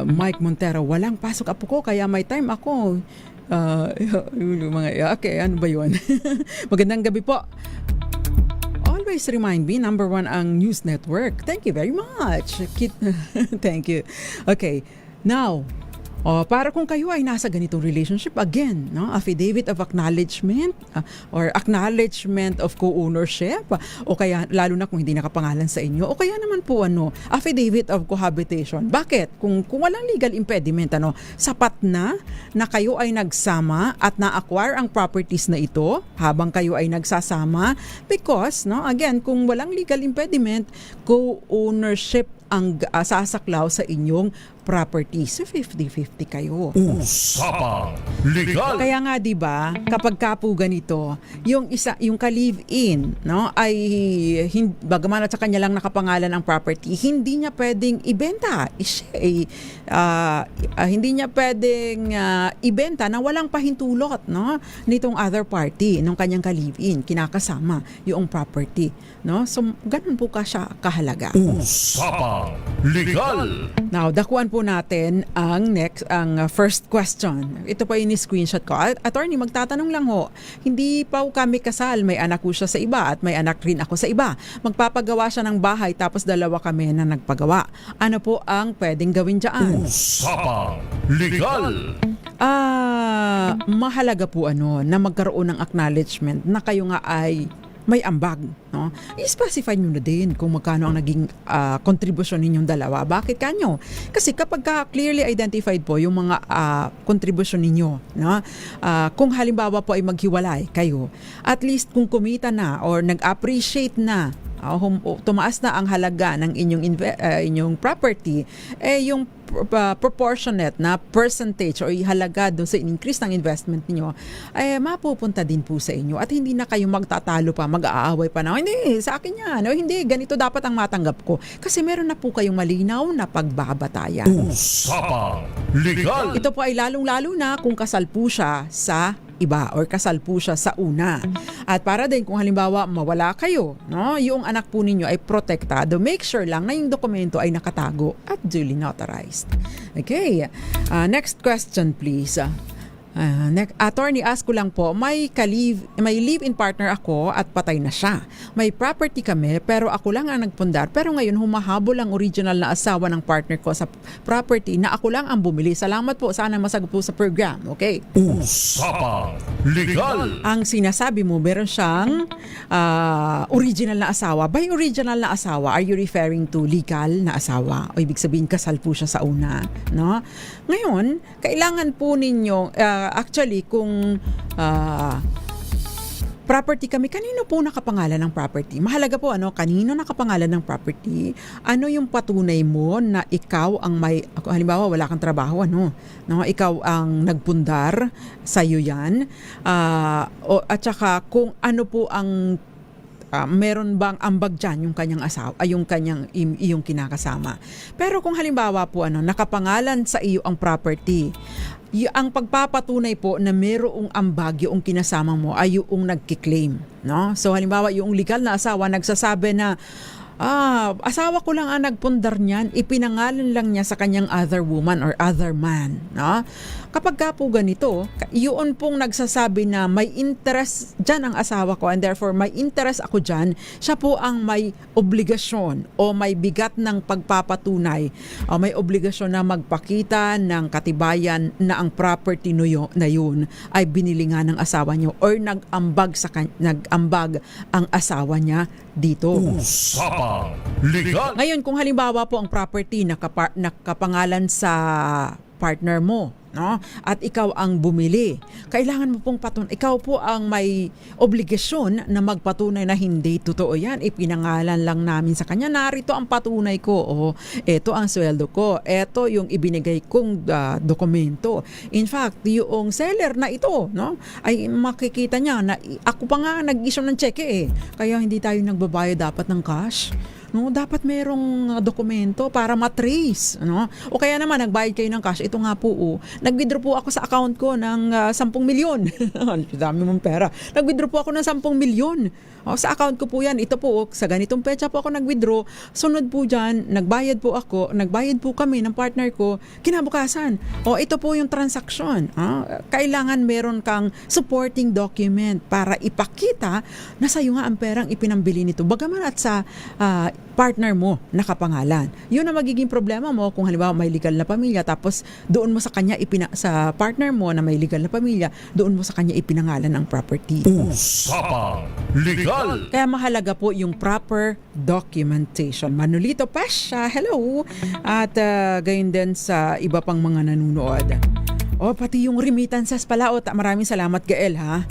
Mike Montero, walang pasok apo ko kaya may time ako. Okay, ano ba yun? Magandang gabi po. Always remind me, number 1 ang News Network. Thank you very much. Thank you. Okay, now, para kung kayo ay nasa ganitong relationship, again, affidavit of acknowledgement or acknowledgement of co-ownership, o kaya lalo na kung hindi nakapangalan sa inyo, o kaya naman po affidavit of cohabitation. Bakit? Kung walang legal impediment, sapat na kayo ay nagsama at na-acquire ang properties na ito habang kayo ay nagsasama, because again, kung walang legal impediment, co-ownership ang sasaklaw sa inyong property. So 50-50 kayo. Usapang Legal! Kaya nga 'di ba, kapag kapo ganito, yung ka-live-in, ay bagaman at sa kanya lang nakapangalan ang property, hindi niya pwedeng ibenta. Hindi niya pwedeng ibenta na walang pahintulot, nitong other party, nung kanyang ka-live-in, kinakasama yung property, So ganun po siya kahalaga. Usapang Legal! Now, dakuan po natin ang first question. Ito pa yung screenshot ko. Attorney, magtatanong lang hindi pa kami kasal, may anak ko siya sa iba at may anak rin ako sa iba. Magpapagawa siya ng bahay tapos dalawa kami na nagpagawa. Ano po ang pwedeng gawin dyan? Usapang Legal! Mahalaga po na magkaroon ng acknowledgement na kayo nga ay may ambag, no? I-specify nyo na din kung magkano ang naging kontribusyon ninyong dalawa. Bakit kanyo? Kasi kapag clearly identified po yung mga kontribusyon ninyo, no? Kung halimbawa po ay maghiwalay kayo, at least kung kumita na or nag-appreciate na, tumaas na ang halaga ng inyong property, yung proportionate na percentage o halaga doon sa increase ng investment niyo ay mapupunta din po sa inyo at hindi na kayo magtatalo pa, mag-aaway pa na, hindi, sa akin yan, o hindi, ganito dapat ang matanggap ko. Kasi meron na po kayong malinaw na pagbabatayan. Usapang Legal! Ito po ay lalong-lalo na kung kasal po siya sa iba or kasal po siya sa una. At para din kung halimbawa mawala kayo, no, yung anak po ninyo ay protektado, make sure lang na yung dokumento ay nakatago at duly notarized. Okay. Next question please. Attorney, ask ko lang po, may live-in partner ako at patay na siya. May property kami pero ako lang ang nagpundar, pero ngayon humahabol ang original na asawa ng partner ko sa property na ako lang ang bumili. Salamat po, sana masagot po sa program. Okay? Usapang Legal! Ang sinasabi mo, meron siyang original na asawa. By original na asawa, are you referring to legal na asawa? O ibig sabihin kasal po siya sa una, no? Ngayon, kailangan po ninyo actually, kung property kami, kanino po nakapangalan ng property? Mahalaga po, kanino nakapangalan ng property? Ano yung patunay mo na ikaw ang may, halimbawa, wala kang trabaho, no? Ikaw ang nagpundar, sa'yo yan. At saka, kung ano po ang meron bang ambag dyan yung kanyang asawa, yung kanyang iyong kinakasama. Pero kung halimbawa po nakapangalan sa iyo ang property, ang pagpapatunay po na merong ambag yung kinasama mo ay yung nagki-claim, no? So halimbawa yung legal na asawa nagsasabi na asawa ko lang ang nagpundar niyan, ipinangalan lang niya sa kanyang other woman or other man, no? Kapag ka po ganito, yun pong nagsasabi na may interest dyan ang asawa ko and therefore may interest ako dyan, siya po ang may obligasyon o may bigat ng pagpapatunay o may obligasyon na magpakita ng katibayan na ang property na yun ay binili nga ng asawa niyo or nag-ambag ang asawa niya dito. Usapang Legal! Ngayon, kung halimbawa po ang property nakapangalan sa partner mo, no? At ikaw ang bumili, kailangan mo pong ikaw po ang may obligasyon na magpatunay na hindi totoo yan, ipinangalan lang namin sa kanya, narito ang patunay ko, eto ang sweldo ko, eto yung ibinigay kong dokumento. In fact, yung seller na ito, no, ay makikita niya na ako pa nga nag-issue ng cheque kaya hindi tayo nagbabayad dapat ng cash. No, dapat merong dokumento para matrace, no? O kaya naman nagbayad kayo ng cash. Ito nga po, nag-withdraw po ako sa account ko ng 10 milyon. Dami mong pera. Nag-withdraw po ako ng 10 milyon. Sa account ko po yan. Ito po, sa ganitong petsa po ako nag-withdraw. Sunod po dyan, nagbayad po kami ng partner ko. Kinabukasan, ito po yung transaction. Kailangan meron kang supporting document para ipakita na sa'yo nga ang perang ipinambili nito. Bagaman at sa partner mo nakapangalan. Yun ang magiging problema mo kung halimbawa may legal na pamilya tapos doon mo sa kanya sa partner mo na may legal na pamilya, doon mo sa kanya ipinangalan ang property. Usapang Legal! Kaya mahalaga po yung proper documentation. Manolito Pasha, hello! At gayon din sa iba pang mga nanonood. Pati yung remittances pala. Maraming salamat, Gael, ha?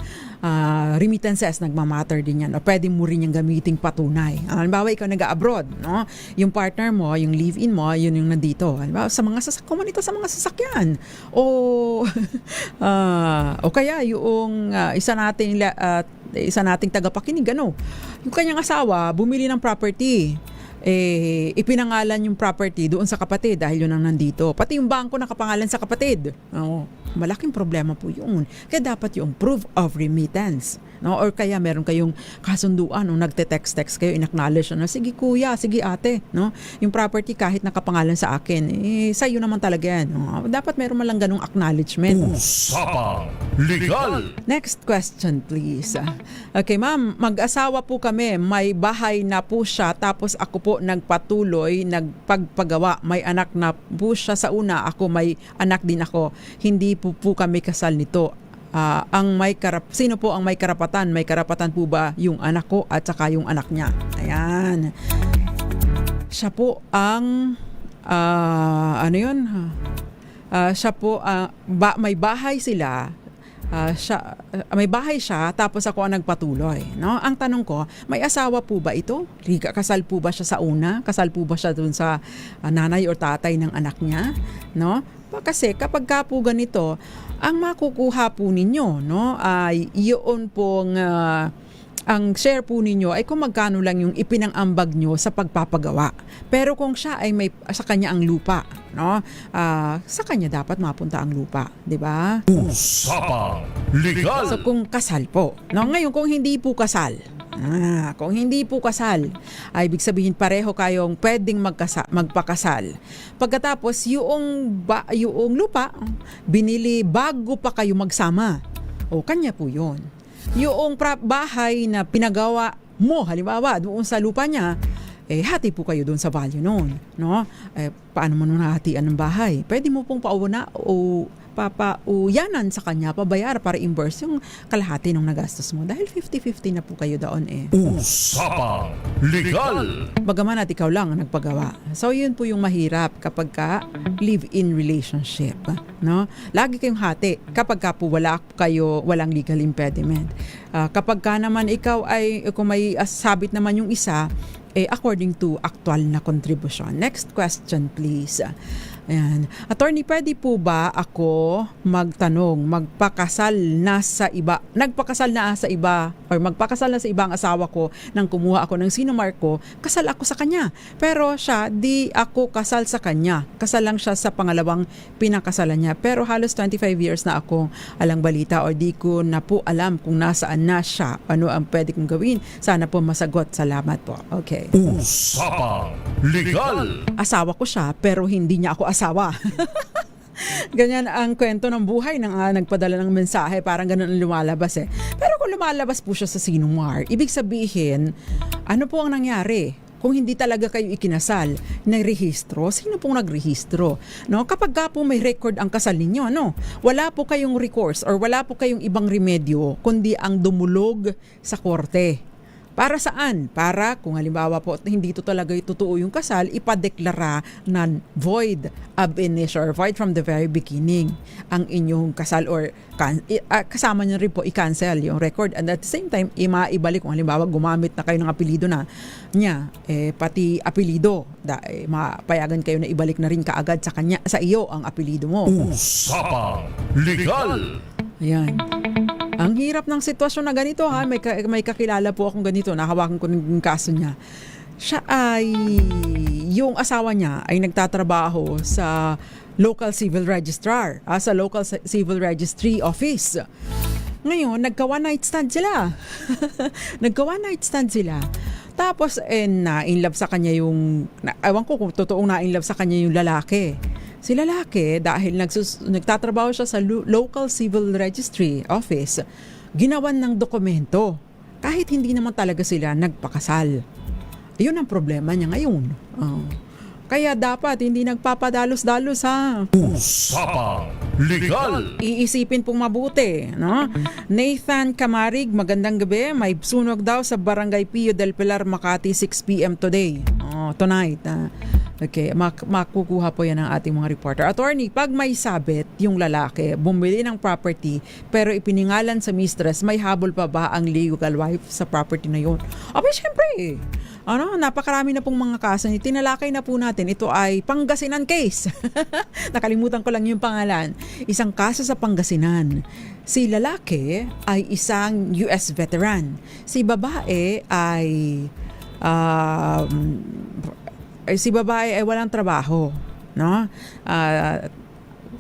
Remittances, nagmamatter din yan. O pwede mo rin yung gamiting patunay. Halimbawa, ikaw nag-abroad, no? Yung partner mo, yung live-in mo, yun yung nandito. Halimbawa, sa mga sa mga sasakyan. O kaya yung isa nating tagapakinig, yung kanyang asawa, bumili ng property. Ipinangalan yung property doon sa kapatid dahil yun ang nandito. Pati yung bangko nakapangalan sa kapatid. Malaking problema po yun. Kaya dapat yung proof of remittance. No? Or kaya meron kayong kasunduan, nagte-text kayo, in-acknowledge na, sige kuya, sige ate, no? Yung property kahit nakapangalan sa akin, sa'yo naman talaga yan. No? Dapat meron man lang ganung acknowledgement. Usapang Legal! Next question please. Okay ma'am, mag-asawa po kami, may bahay na po siya, tapos ako po nagpatuloy, nagpagpagawa, may anak na po siya sa una, ako may anak din ako, hindi po kami kasal nito. sino po ang may karapatan? May karapatan po ba yung anak ko at saka yung anak niya? Ayan. Siya po ang siya po may bahay sila. May bahay siya tapos ako ang nagpatuloy, no? Ang tanong ko, may asawa po ba ito? Kasal po ba siya sa una? Kasal po ba siya dun sa nanay o tatay ng anak niya, no? Kasi kapag ka po ganito, ang makukuha po ninyo, no, ay iyon pong ang share po ninyo ay kung magkano lang yung ipinang-ambag nyo sa pagpapagawa. Pero kung siya ay may sa kanya ang lupa, no? Sa kanya dapat mapunta ang lupa, 'di ba? Usapang Legal. So kung kasal po, no? Ngayon kung hindi po kasal, ay ibig sabihin pareho kayong pwedeng magpakasal. Pagkatapos yung lupa binili bago pa kayo magsama. O kanya po 'yon. Yung bahay na pinagawa mo, halimbawa, doon sa lupa niya, hati po kayo doon sa value noon, no? Paano mo nahatian ng bahay? Pwede mo pong pauna o papauyanan sa kanya, pabayar para reimburse yung kalahati ng nagastos mo. Dahil 50-50 na po kayo doon Usapang Legal. Bagaman at ikaw lang ang nagpagawa. So yun po yung mahirap kapag ka live-in relationship, no? Lagi kayong hati kapag ka po walang legal impediment. Kapag ka naman ikaw ay kung may sabit naman yung isa, according to actual na contribution. Next question please. Ayan. Attorney, pwede po ba ako nagpakasal na sa iba or magpakasal na sa ibang asawa ko nang kumuha ako ng sinumar ko, kasal ako sa kanya. Pero siya, di ako kasal sa kanya. Kasal lang siya sa pangalawang pinakasalan niya. Pero halos 25 years na akong alang balita or di ko na po alam kung nasaan na siya. Ano ang pwede kong gawin? Sana po masagot. Salamat po. Okay. Usapang Legal. Asawa ko siya pero hindi niya ako asawa. Ganyan ang kwento ng buhay ng nagpadala ng mensahe, parang ganun ang lumalabas Pero kung lumalabas po siya sa sinumar, ibig sabihin, ano po ang nangyari? Kung hindi talaga kayo ikinasal, nagrehistro, sino pong nagrehistro? No? Kapag ka po may record ang kasal ninyo, wala po kayong recourse or wala po kayong ibang remedyo kundi ang dumulog sa korte. Para saan? Para kung halimbawa po hindi to talaga totoo yung kasal, ipadeklara na void ab initio or void from the very beginning ang inyong kasal or kasama nyo rin po i-cancel yung record and at the same time maibalik kung halimbawa gumamit na kayo ng apelido niya pati apelido mapayagan kayo na ibalik na rin kaagad sa iyo ang apelido mo. Usapang Legal. Ayan. Ang hirap ng sitwasyon na ganito may kakilala po akong ganito, nahawakan ko ng kaso niya. Siya ay, yung asawa niya ay nagtatrabaho sa local civil registrar, sa local civil registry office. Ngayon, nagka-one night stand sila. Tapos, na-inlove sa kanya ewan ko kung totoong na-inlove sa kanya yung lalaki. Si lalaki, dahil nagtatrabaho siya sa local civil registry office, ginawan ng dokumento kahit hindi naman talaga sila nagpakasal. Iyon ang problema niya ngayon. Kaya dapat hindi nagpapadalos-dalos Usapang Legal. Iisipin pong mabuti, no? Nathan Camarig, magandang gabi. May sunog daw sa Barangay Pio del Pilar, Makati, 6 p.m. tonight. Okay, makukuha po yan ng ating mga reporter. Attorney, pag may sabit yung lalaki, bumili ng property, pero ipiningalan sa mistress, may habol pa ba ang legal wife sa property na yun? Abay, syempre napakarami na pong mga kaso. Tinalakay na po natin. Ito ay Pangasinan case. Nakalimutan ko lang yung pangalan. Isang kaso sa Pangasinan. Si lalaki ay isang US veteran. Si babae ay walang trabaho, no?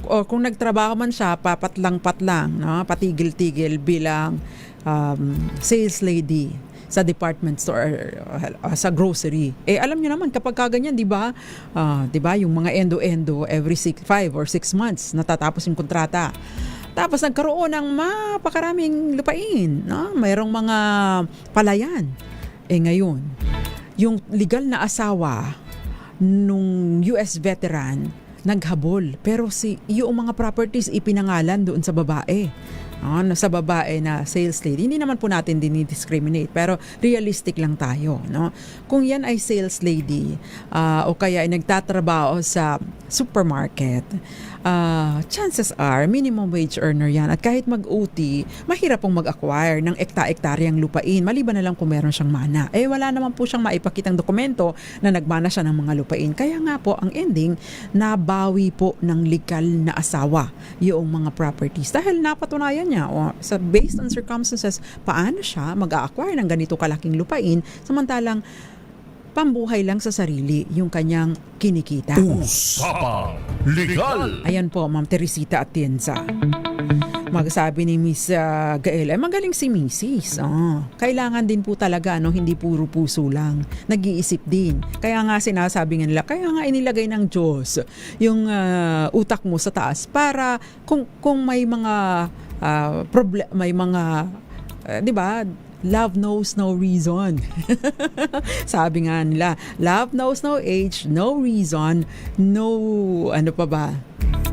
O kung nagtrabaho man siya, papatlang-patlang, no? Patigil-tigil bilang sales lady sa department store, sa grocery. Alam niyo naman kapag kaganyan, 'di ba? 'Di ba yung mga endo-endo every 5 or 6 months natatapos yung kontrata. Tapos nagkaroon ng mapakaraming lupain, no? Mayroong mga palayan. Ngayon, yung legal na asawa nung US veteran naghabol. Pero yung mga properties ipinangalan doon sa babae. Sa babae na sales lady. Hindi naman po natin dinidiscriminate, pero realistic lang tayo. No? Kung yan ay sales lady o kaya ay nagtatrabaho sa supermarket, chances are minimum wage earner yan. At kahit mag-OT, mahirap pong mag-acquire ng ekta-ektaryang lupain. Maliban na lang kung meron siyang mana. Wala naman po siyang maipakitang dokumento na nagmana siya ng mga lupain. Kaya nga po, ang ending, nabawi po ng legal na asawa yung mga properties. Dahil napatunayan niya, based on circumstances, paano siya mag-a-acquire ng ganito kalaking lupain, samantalang pambuhay lang sa sarili yung kanyang kinikita. Usapang Legal! Ayan po, Ma'am Teresita Atienza. Magsabi ni Miss Gael, magaling si Mrs. Kailangan din po talaga, hindi puro puso lang. Nag-iisip din. Kaya nga sinasabi nila, kaya nga inilagay ng Diyos yung utak mo sa taas para kung may mga may mga, di ba, love knows no reason. Sabi nga nila, love knows no age, no reason, no,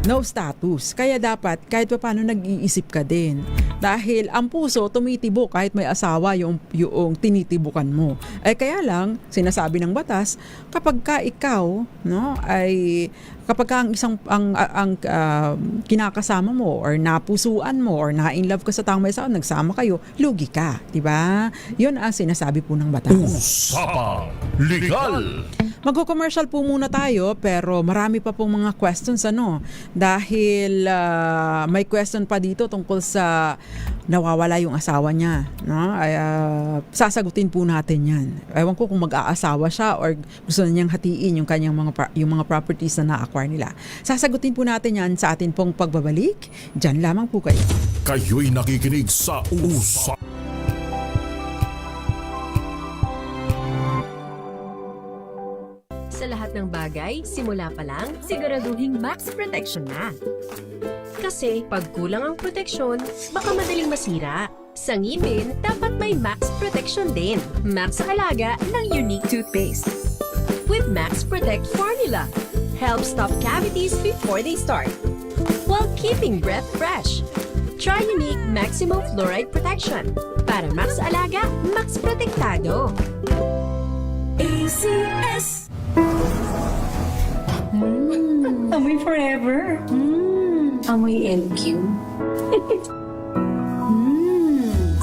no status. Kaya dapat, kahit pa paano nag-iisip ka din. Dahil ang puso tumitibok kahit may asawa yung tinitibukan mo. Kaya lang, sinasabi ng batas, kapag ka ikaw, kapag ang kinakasama mo or napusuan mo or na-in-love ka sa taong may asawa, nagsama kayo, lugi ka. Diba? Yun ang sinasabi po ng batas. Usapang Legal! Magko-commercial po muna tayo pero marami pa pong mga questions dahil may question pa dito tungkol sa nawawala yung asawa niya, sasagutin po natin yan. Ewan ko kung mag-aasawa siya or gusto na niyang hatiin yung kanyang mga properties na na-acquire nila. Sasagutin po natin yan sa atin pong pagbabalik. Diyan lamang po kayo. Kayo'y nakikinig sa Usapang Sa lahat ng bagay, simula pa lang, siguraduhing max protection na. Kasi pag kulang ang proteksyon, baka madaling masira. Sa ngipin, dapat may max protection din. Max sa alaga ng Unique Toothpaste. With Max Protect Formula, help stop cavities before they start, while keeping breath fresh. Try Unique Maximum Fluoride Protection. Para max sa alaga, max protektado. ACS. Amoy forever. Amoy LQ.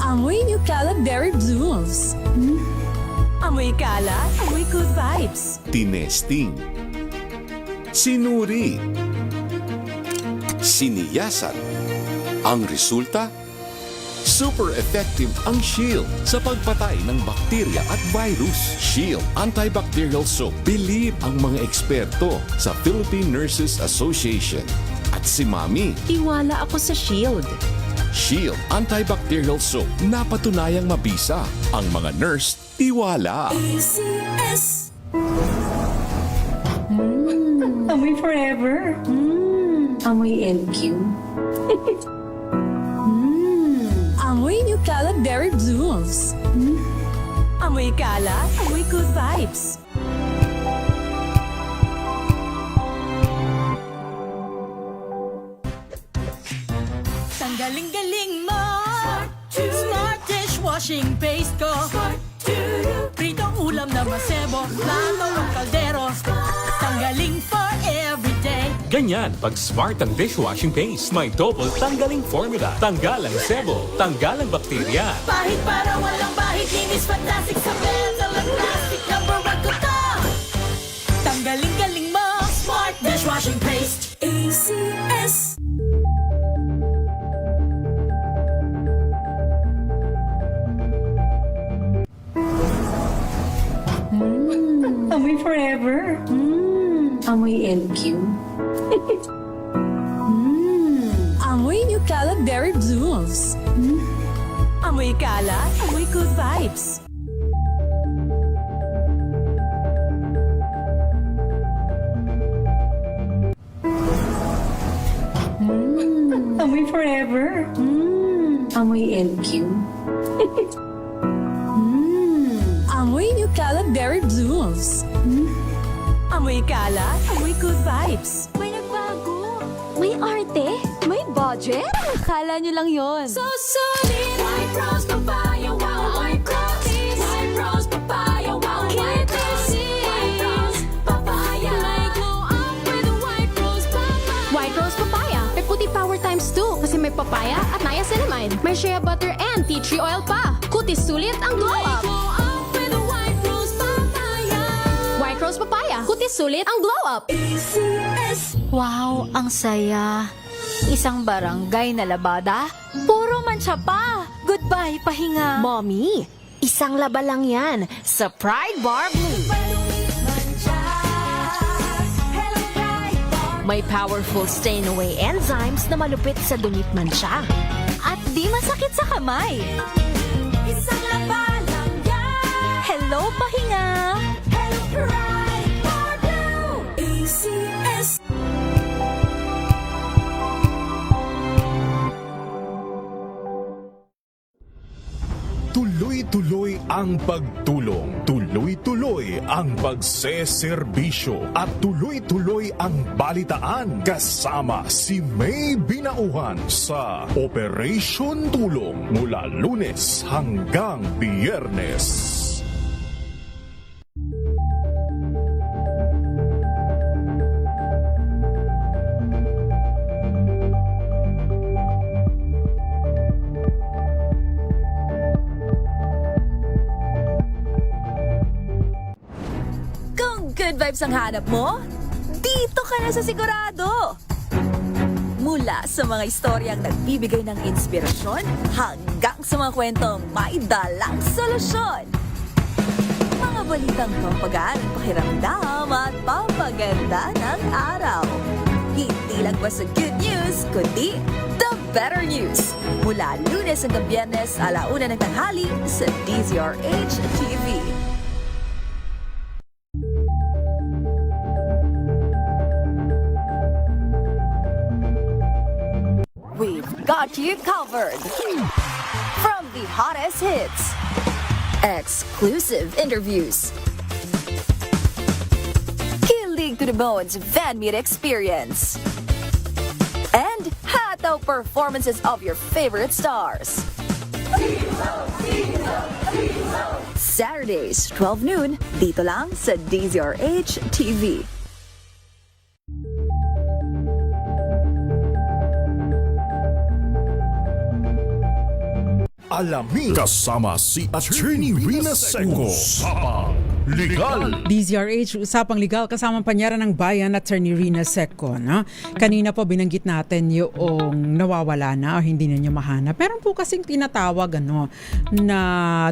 Amoy New Caleb Berry Blooms. Amoy kala, amoy good vibes. Tinesting, sinuri, siniyasan. Ang resulta? Super effective ang Shield sa pagpatay ng bakterya at virus. Shield Antibacterial Soap. Believe ang mga eksperto sa Philippine Nurses Association. At si Mami. Tiwala ako sa Shield. Shield Antibacterial Soap. Napatunayang mabisa. Ang mga nurse, tiwala. ACS. Amoy forever. Amoy LQ. Amoy New Caleb Berry Blooms. Amoy kala, amoy good vibes. Tanggaling-galing mo Smart dishwashing paste ko Pritong ulam na masebo Plano ang kaldero Tanggaling for everyday. Ganyan pag smart ang dishwashing paste. May double tanggaling formula. Tanggal ang sebo, tanggal ang bakterya. Bahid para walang bahid. Linis fantastic sa bell. Walang plastic, number one ko to. Tanggaling-galing mo Smart dishwashing paste. ACS. Amoy forever. Amoy LQ. Amoy New Caleb Berry Blooms. Amoy kala, amoy good vibes. Amoy forever. Amoy LQ. Amoy New Caleb Berry Blooms. Amoy kala, amoy good vibes. May budget? Akala nyo lang yon. So solid, White Rose Papaya, wow, White Rose. White Rose Papaya, wow, White Rose. White Rose Papaya. May glow up with White Rose Papaya. White Rose Papaya. May puti power times 2 kasi may papaya at niacinamide. May shea butter and tea tree oil pa. Kutis sulit ang glow up. Glow up with White Rose Papaya. White Rose Papaya. Kutis sulit ang glow up. ACS. Wow, ang saya. Isang barangay na labada, puro mancha pa. Goodbye, pahinga. Mommy, isang laba lang yan sa Pride Bar Blue. May powerful stain-away enzymes na malupit sa dunit mancha. At di masakit sa kamay. Isang laba lang yan. Hello, pahinga. Hello, Pride Bar Blue. ACS. Tuloy-tuloy ang pagtulong, tuloy-tuloy ang pagseserbisyo at tuloy-tuloy ang balitaan kasama si May Binauhan sa Operation Tulong mula Lunes hanggang Biyernes. Good vibes ang hanap mo? Dito ka na sa sigurado! Mula sa mga istoryang nagbibigay ng inspirasyon hanggang sa mga kwentong may dalang solusyon. Mga balitang pampagaan, pakiramdam at pampaganda ng araw. Hindi lang ba sa good news, kundi the better news. Mula Lunes hanggang Biyernes, 1:00 ng tanghali sa DZRH TV. We've got you covered. From the hottest hits, exclusive interviews, kilig to the bones fan meet experience, and hataw performances of your favorite stars. Saturdays, 12 noon, dito lang sa DZRH TV. Alamin kasama si Attorney Rina Seco. Usapang Legal. DZRH, Usapang Legal, kasama panyara ng bayan, Attorney Rina Seco. No? Kanina po binanggit natin yung nawawala na o hindi na niya mahanap. Meron po kasing tinatawag na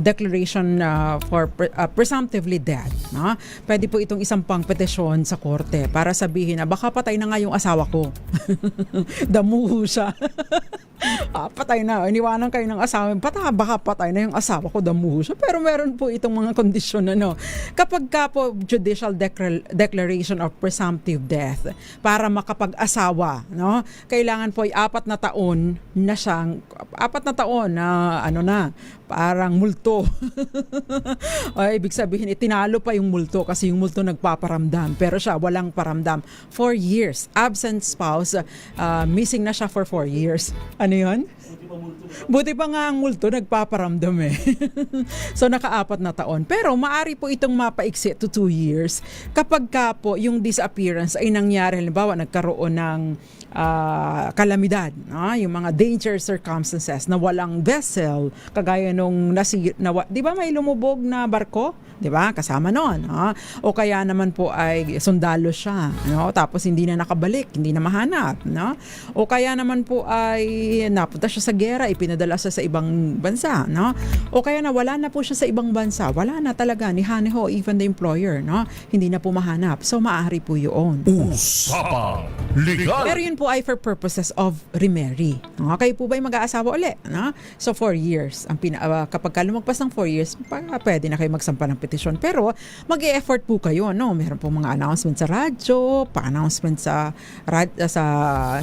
declaration for presumptively dead. No? Pwede po itong isang pang petisyon sa korte para sabihin na baka patay na nga yung asawa ko. Damuho siya. Patay na. Iniwanan kayo ng asawa. Baka patay na yung asawa ko, damuho siya. Pero meron po itong mga kondisyon kapag ka po judicial declaration of presumptive death para makapag-asawa, kailangan po ay 4 na taon na siyang 4 na taon na parang multo. Ibig sabihin, itinalo pa yung multo kasi yung multo nagpaparamdam. Pero siya, walang paramdam. 4 years. Absent spouse, missing na siya for 4 years. Ano yun? Buti pa nga ang multo, nagpaparamdam eh. So, naka-4 na taon. Pero, maari po itong mapaiksi to 2 years kapag ka po yung disappearance ay nangyari, halimbawa, nagkaroon ng kalamidad, yung mga danger circumstances na walang vessel, kagaya nung di ba may lumubog na barko? Di ba? Kasama nun. O kaya naman po ay sundalo siya, tapos hindi na nakabalik, hindi na mahanap. O kaya naman po ay napunta siya sa gera, ipinadala siya sa ibang bansa. O kaya nawala na po siya sa ibang bansa. Wala na talaga, ni Haneho, even the employer. Hindi na po mahanap. So, maaari po yun. Usapang Legal. Pero yun po ay for purposes of remarry. Kayo po ba yung mag-aasawa uli? So, 4 years. Kapag lumagpas ng 4 years, pwede na kayo magsampa ng petisyon. Pero, mag-e-effort po kayo. Meron po mga announcement sa radyo, pa-announcement sa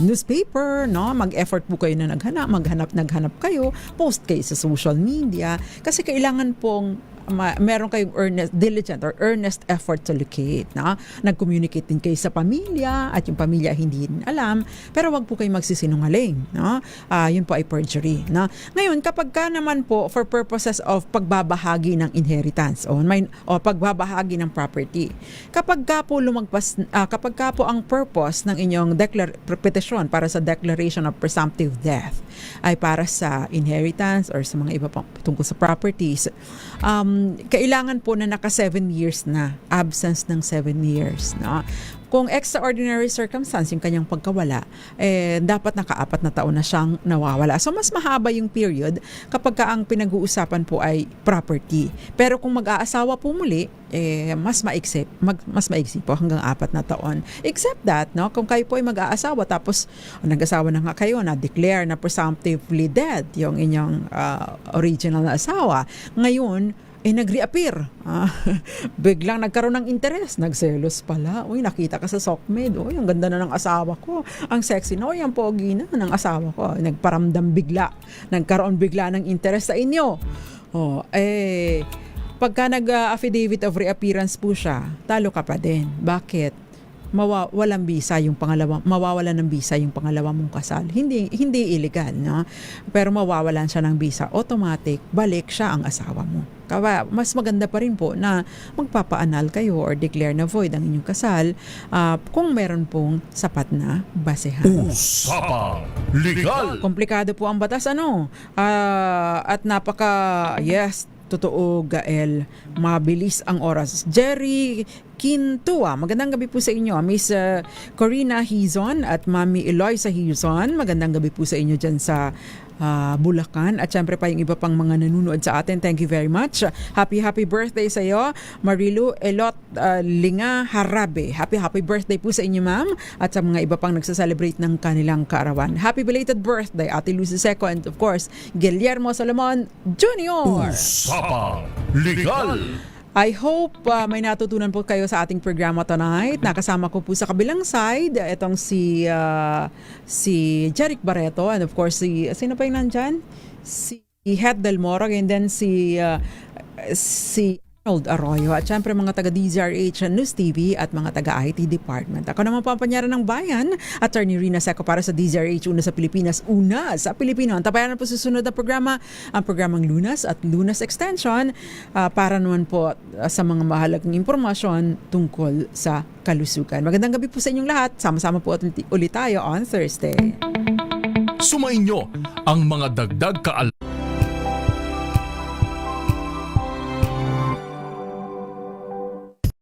newspaper. Mag-effort po kayo na naghanap kayo, post kayo sa social media. Kasi kailangan pong meron kayong diligent or earnest effort to locate, na nag-communicate din kayo sa pamilya at yung pamilya hindi din alam, pero wag po kayo magsisinungaling, no? Yun po ay perjury, no? Ngayon, kapag ka naman po for purposes of pagbabahagi ng inheritance o pagbabahagi ng property, kapag ka po kapag ka po ang purpose ng inyong petition para sa declaration of presumptive death ay para sa inheritance or sa mga iba pang tungkol sa properties, kailangan po na naka 7 years na, absence ng 7 years, no? Kung extraordinary circumstance yung kanyang pagkawala, dapat naka-4 na taon na siyang nawawala. So, mas mahaba yung period kapag ka ang pinag-uusapan po ay property. Pero kung mag-aasawa po muli, mas maiksi po hanggang 4 na taon. Except that, no, kung kayo po ay mag-aasawa tapos nag-asawa na nga kayo, na-declare na presumptively dead yung inyong original na asawa, ngayon, nag-reappear. Biglang nagkaroon ng interest. Nagselos pala. Uy, nakita ka sa SOCMED. Uy, ang ganda na ng asawa ko. Ang sexy na. Uy, ang pogi na ng asawa ko. Nagparamdam bigla. Nagkaroon bigla ng interest sa inyo. Pagka nag-affidavit of reappearance po siya, talo ka pa din. Bakit? Mawawalan ng bisa yung pangalawa mong kasal. Hindi illegal, no? Pero mawawalan siya ng bisa, automatic, balik siya ang asawa mo. Kaya mas maganda pa rin po na magpapaanal kayo or declare na void ang inyong kasal kung meron pong sapat na basehan. Usapang Legal! Komplikado po ang batas, ano? At totoo, Gael. Mabilis ang oras. Jerry Quintua, magandang gabi po sa inyo. Miss Corina Hizon at Mami Eloisa Hizon, magandang gabi po sa inyo dyan sa Bulacan. At syempre pa yung iba pang mga nanonood sa atin. Thank you very much. Happy birthday sa iyo, Marilu Elot Linga Harabe. Happy birthday po sa inyo, ma'am. At sa mga iba pang nagsaselebrate ng kanilang kaarawan. Happy belated birthday, Ate Lucy Seco, and of course, Guillermo Solomon Jr. Usapang Legal! I hope may natutunan po kayo sa ating programa tonight. Nakasama ko po sa kabilang side, itong si Jeric Barreto, and of course, sino pa yung nandyan? Si Het Del Moro, and then si Arnold Arroyo, at syempre mga taga DZRH News TV at mga taga IT Department. Ako naman Pampanyaran ng Bayan, Attorney Rina Seco para sa DZRH, una sa Pilipinas, una sa Pilipino. Antabayan na po susunod na programa, ang programang Lunas at Lunas Extension, para naman po sa mga mahalagang impormasyon tungkol sa kalusugan. Magandang gabi po sa inyong lahat. Sama-sama po ulit tayo on Thursday. Sumainyo ang mga dagdag kaalaman